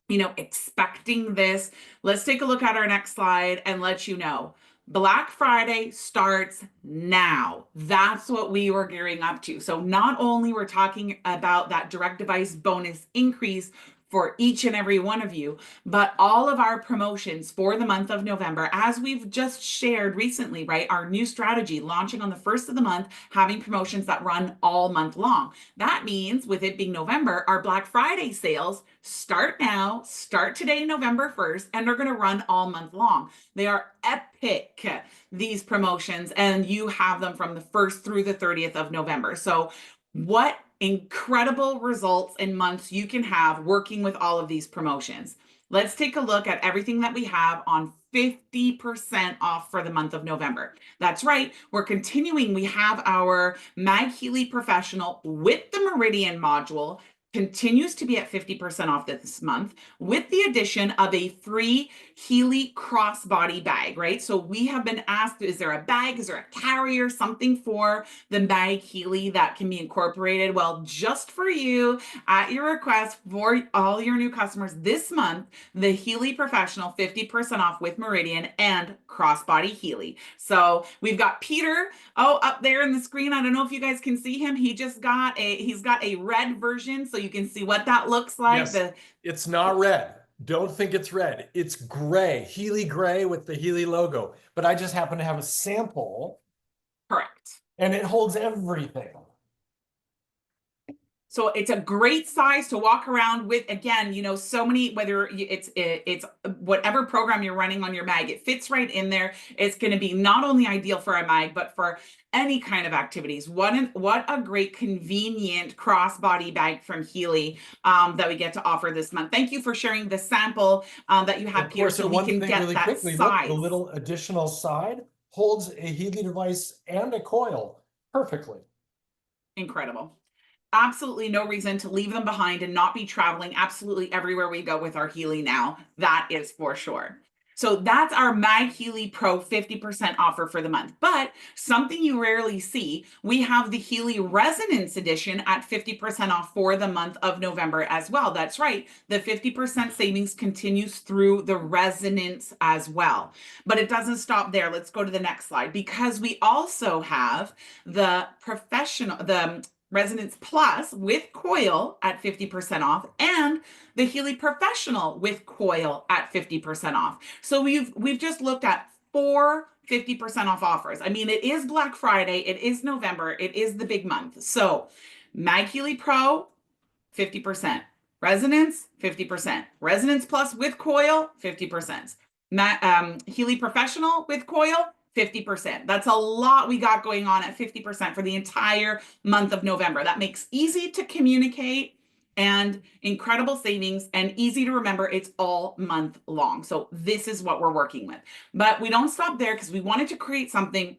expecting this. Let's take a look at our next slide and let you know. Black Friday starts now. That's what we were gearing up to. So not only we're talking about that direct device bonus increase for each and every one of you, but all of our promotions for the month of November, as we've just shared recently, right? Our new strategy launching on the 1st of the month, having promotions that run all month long. That means with it being November, our Black Friday sales start now, start today, November 1st, and they're going to run all month long. They are epic, these promotions, and you have them from the 1st through the 30th of November. So what incredible results and months you can have working with all of these promotions. Let's take a look at everything that we have on 50% off for the month of November. That's right. We're continuing. We have our MagHealy Professional with the Meridian module continues to be at 50% off this month with the addition of a free Healy crossbody bag, right? So we have been asked, is there a bag? Is there a carrier, something for the MagHealy that can be incorporated? Well, just for you, at your request, for all your new customers this month, the Healy Professional 50% off with Meridian and crossbody Healy. So we've got Peter, up there in the screen. I don't know if you guys can see him. He's got a red version, so you can see what that looks like. Yes, it's not red. Don't think it's red. It's gray, Healy gray with the Healy logo. But I just happen to have a sample. Correct. And it holds everything. So it's a great size to walk around with. Again, so many, whether it's whatever program you're running on your mag, it fits right in there. It's going to be not only ideal for a mag, but for any kind of activities. What a great convenient crossbody bag from Healy that we get to offer this month. Thank you for sharing the sample that you have here, so we can get really that quickly, size. Look, the little additional side holds a Healy device and a coil perfectly. Incredible. Absolutely no reason to leave them behind and not be traveling absolutely everywhere we go with our Healy now. That is for sure. So that's our MagHealy Pro 50% offer for the month. But something you rarely see, we have the Healy Resonance Edition at 50% off for the month of November as well. That's right. The 50% savings continues through the Resonance as well. But it doesn't stop there. Let's go to the next slide, because we also have the Resonance Plus with coil at 50% off and the Healy Professional with coil at 50% off. So we've just looked at 4 50% off offers. I mean, it is Black Friday, it is November, it is the big month. So MagHealy Pro, 50%. Resonance, 50%. Resonance Plus with coil, 50%. Healy Professional with coil, 50%. That's a lot we got going on at 50% for the entire month of November. That makes easy to communicate and incredible savings and easy to remember. It's all month long. So this is what we're working with. But we don't stop there because we wanted to create something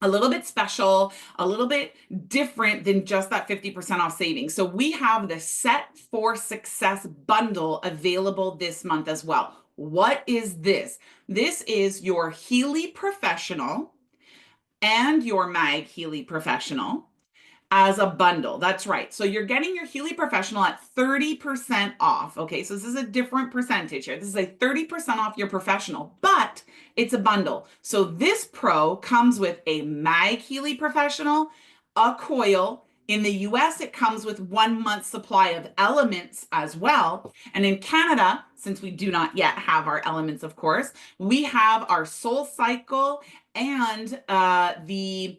a little bit special, a little bit different than just that 50% off savings. So we have the Set for Success bundle available this month as well. What is this? This is your Healy Professional and your MagHealy Professional as a bundle. That's right. So you're getting your Healy Professional at 30% off. Okay, so this is a different percentage here. This is a 30% off your professional, but it's a bundle. So this Pro comes with a MagHealy Professional, a coil. In the US, it comes with 1 month supply of elements as well. And in Canada, since we do not yet have our elements, of course, we have our Soul Cycle and the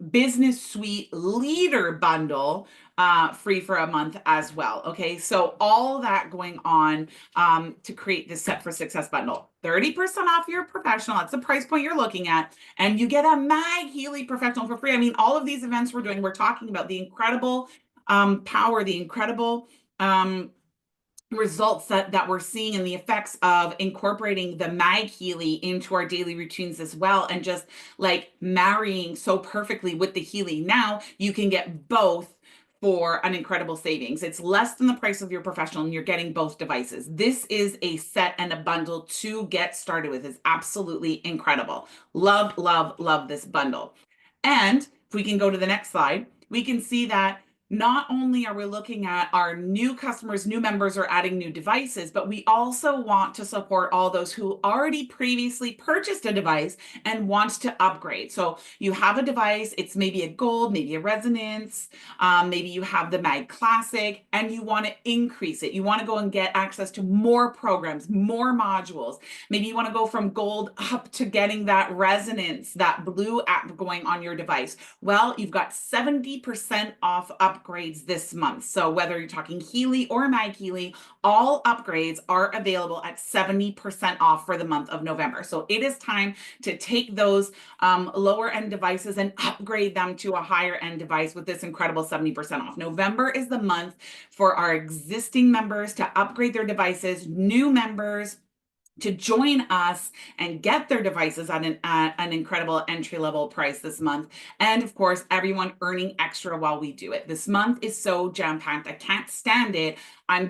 Business Suite Leader Bundle free for a month as well. Okay, so all that going on to create this Set for Success bundle. 30% off your professional. That's the price point you're looking at. And you get a MagHealy Professional for free. I mean, all of these events we're doing, we're talking about the incredible power, the incredible results that we're seeing and the effects of incorporating the MagHealy into our daily routines as well, and just like marrying so perfectly with the Healy. Now you can get both for an incredible savings. It's less than the price of your professional and you're getting both devices. This is a set and a bundle to get started with. It's absolutely incredible. Love, love, love this bundle. And if we can go to the next slide, we can see that not only are we looking at our new customers, new members are adding new devices, but we also want to support all those who already previously purchased a device and want to upgrade. So you have a device, it's maybe a gold, maybe a resonance, maybe you have the Mag Classic and you want to increase it. You want to go and get access to more programs, more modules. Maybe you want to go from gold up to getting that resonance, that blue app going on your device. Well, you've got 70% off upgrades this month. So whether you're talking Healy or MagHealy, all upgrades are available at 70% off for the month of November. So it is time to take those lower end devices and upgrade them to a higher end device with this incredible 70% off. November is the month for our existing members to upgrade their devices, new members to join us and get their devices at an incredible entry-level price this month. And of course, everyone earning extra while we do it. This month is so jam-packed. I can't stand it. I'm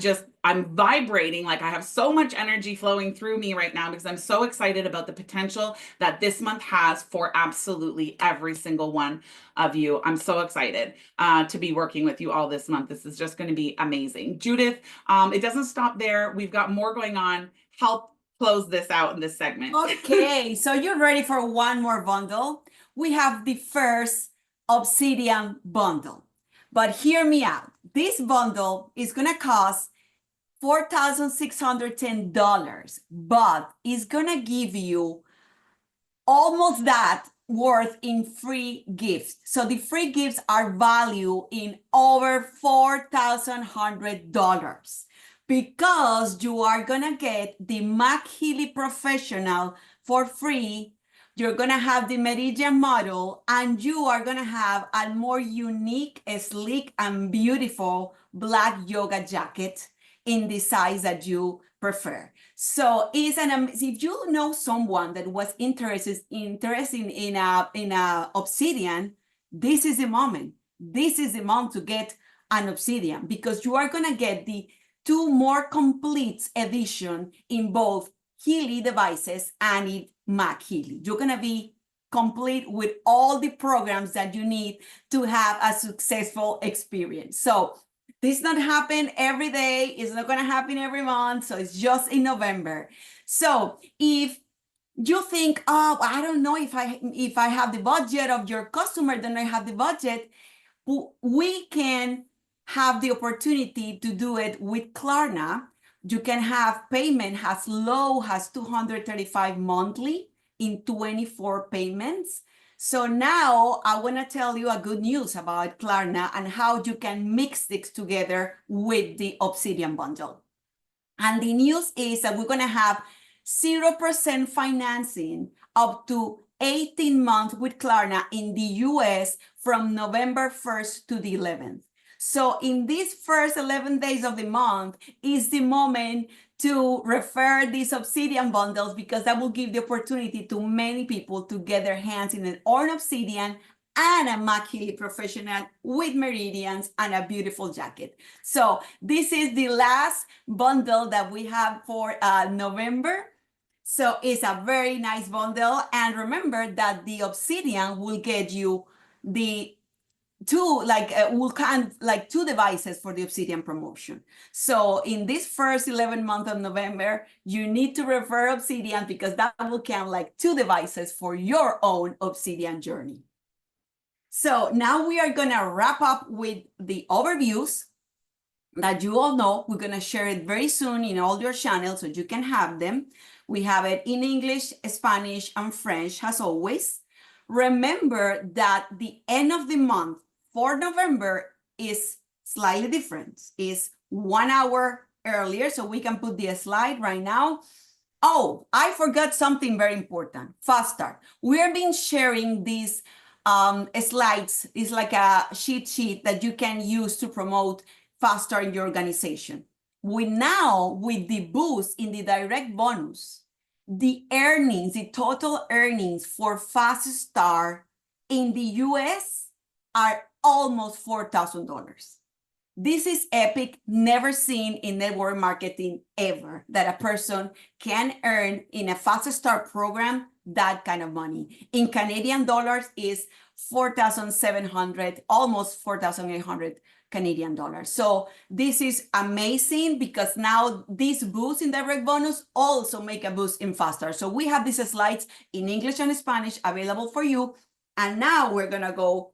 vibrating, like I have so much energy flowing through me right now because I'm so excited about the potential that this month has for absolutely every single one of you. I'm so excited to be working with you all this month. This is just going to be amazing. Judith, it doesn't stop there. We've got more going on. Help close this out in this segment. Okay, so you're ready for one more bundle? We have the first Obsidian bundle. But hear me out. This bundle is going to cost $4,610, but it's going to give you almost that worth in free gifts. So the free gifts are valued in over $4,100. Because you are gonna get the MagHealy Professional for free, you're gonna have the Meridian model, and you are gonna have a more unique, sleek, and beautiful black yoga jacket in the size that you prefer. So it's if you know someone that was interested in a Obsidian, this is the moment. This is the moment to get an Obsidian, because you are gonna get the 2 more complete edition in both Healy devices and in MagHealy. You're gonna be complete with all the programs that you need to have a successful experience. So this not happen every day. It's not gonna happen every month. So it's just in November. So if you think, oh, I don't know if I have the budget of your customer, then I have the budget, we can have the opportunity to do it with Klarna. You can have payment as low as $235 monthly in 24 payments. So now I want to tell you a good news about Klarna and how you can mix this together with the Obsidian bundle. And the news is that we're going to have 0% financing up to 18 months with Klarna in the US from November 1st to the 11th. So in these first 11 days of the month is the moment to refer these Obsidian bundles, because that will give the opportunity to many people to get their hands in an Obsidian and a MagHealy Professional with meridians and a beautiful jacket. So this is the last bundle that we have for November. So it's a very nice bundle. And remember that the Obsidian will get you the two devices for the Obsidian promotion. So in this first 11 month of November, you need to refer Obsidian, because that will count like 2 devices for your own Obsidian journey. So now we are gonna wrap up with the overviews that you all know. We're gonna share it very soon in all your channels so you can have them. We have it in English, Spanish, and French as always. Remember that the end of the month for November is slightly different. It's 1 hour earlier, so we can put the slide right now. Oh, I forgot something very important. Fast start. We have been sharing these slides. It's like a cheat sheet that you can use to promote faster in your organization. With the boost in the direct bonus, the earnings, the total earnings for Fast Start in the US are almost $4,000. This is epic, never seen in network marketing ever, that a person can earn in a Fast Start program that kind of money. In Canadian dollars is 4,700, almost 4,800 Canadian dollars. So this is amazing, because now this boost in direct bonus also make a boost in Faster. So we have these slides in English and Spanish available for you. And now we're gonna go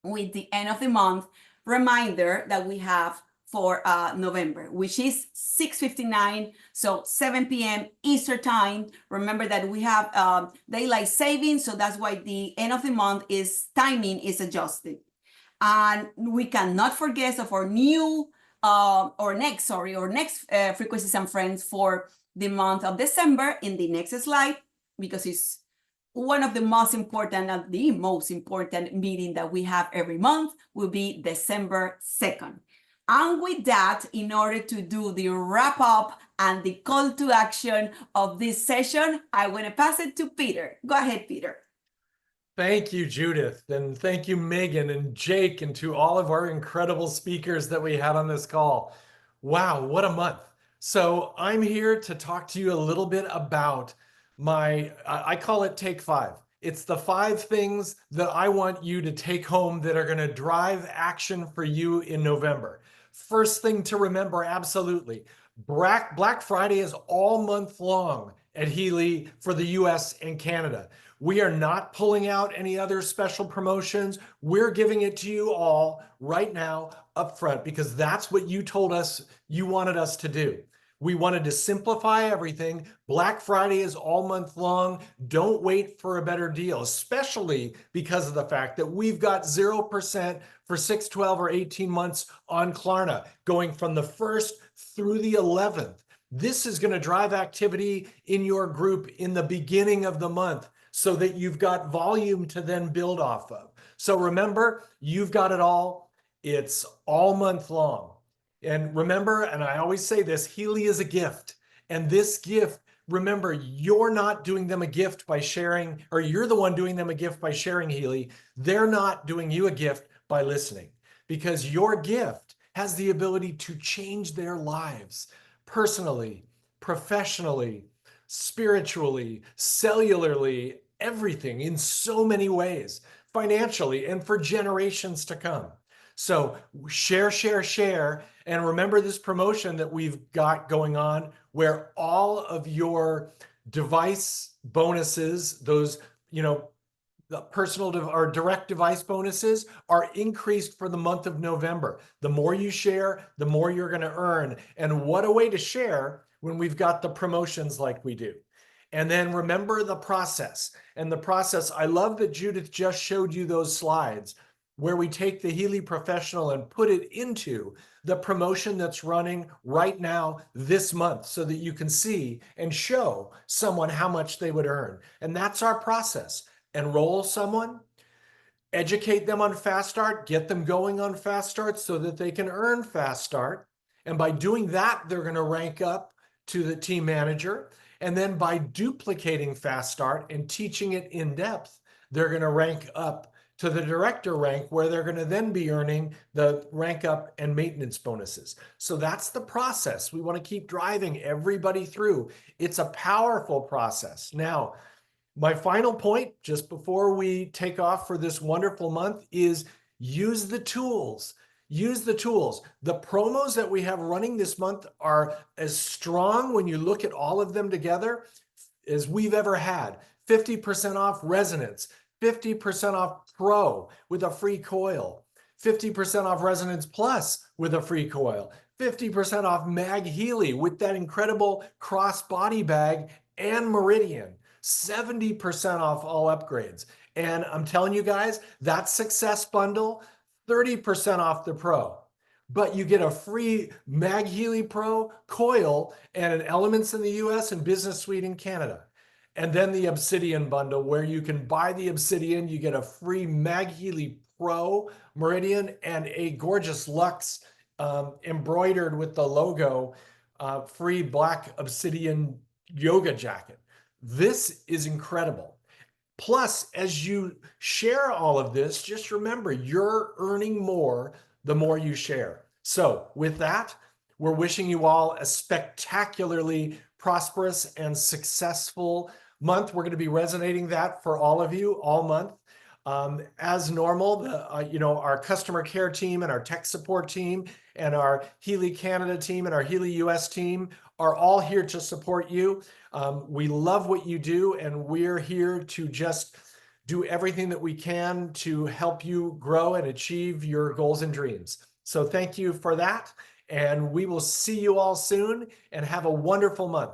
with the end of the month reminder that we have for November, which is 6:59, so 7 p.m. Eastern time. Remember that we have daylight savings, so that's why the end of the month timing is adjusted. And we cannot forget of our next frequencies and friends for the month of December in the next slide, because it's one of the most important and the most important meeting that we have every month will be December 2nd. And with that, in order to do the wrap up and the call to action of this session, I want to pass it to Peter. Go ahead, Peter. Thank you, Judith, and thank you, Megan and Jake, and to all of our incredible speakers that we had on this call. Wow, what a month. So I'm here to talk to you a little bit about I call it Take 5. It's the 5 things that I want you to take home that are going to drive action for you in November. First thing to remember, absolutely, Black Friday is all month long at Healy for the US and Canada. We are not pulling out any other special promotions. We're giving it to you all right now up front, because that's what you told us you wanted us to do. We wanted to simplify everything. Black Friday is all month long. Don't wait for a better deal, especially because of the fact that we've got 0% for 6, 12, or 18 months on Klarna, going from the 1st through the 11th. This is going to drive activity in your group in the beginning of the month, so that you've got volume to then build off of. So remember, you've got it all. It's all month long. And remember, and I always say this, Healy is a gift. And this gift, remember, you're not doing them a gift by sharing, or you're the one doing them a gift by sharing Healy. They're not doing you a gift by listening, because your gift has the ability to change their lives personally, professionally, spiritually, cellularly, everything, in so many ways, financially, and for generations to come. So share, share, share. And remember this promotion that we've got going on, where all of your device bonuses, those, the personal or direct device bonuses are increased for the month of November. The more you share, the more you're going to earn. And what a way to share when we've got the promotions like we do. And then remember the process. And the process, I love that Judith just showed you those slides where we take the Healy Professional and put it into the promotion that's running right now this month, so that you can see and show someone how much they would earn. And that's our process. Enroll someone, educate them on Fast Start, get them going on Fast Start so that they can earn Fast Start. And by doing that, they're going to rank up to the team manager. And then by duplicating Fast Start and teaching it in depth, they're going to rank up to the director rank, where they're going to then be earning the rank up and maintenance bonuses. So that's the process. We want to keep driving everybody through. It's a powerful process. Now, my final point, just before we take off for this wonderful month, is use the tools. Use the tools. The promos that we have running this month are as strong when you look at all of them together as we've ever had. 50% off Resonance, 50% off Pro with a free coil, 50% off Resonance Plus with a free coil, 50% off MagHealy with that incredible cross-body bag and Meridian, 70% off all upgrades. And I'm telling you guys, that Success Bundle, 30% off the Pro. But you get a free MagHealy Pro coil and an Elements in the US and Business Suite in Canada. And then the Obsidian Bundle, where you can buy the Obsidian, you get a free MagHealy Pro Meridian and a gorgeous Luxe embroidered with the logo, free black Obsidian yoga jacket. This is incredible. Plus, as you share all of this, just remember, you're earning more the more you share. So with that, we're wishing you all a spectacularly prosperous and successful month. We're going to be resonating that for all of you all month. As normal, our customer care team and our tech support team and our Healy Canada team and our Healy US team are all here to support you. We love what you do, and we're here to just do everything that we can to help you grow and achieve your goals and dreams. So thank you for that, and we will see you all soon, and have a wonderful month.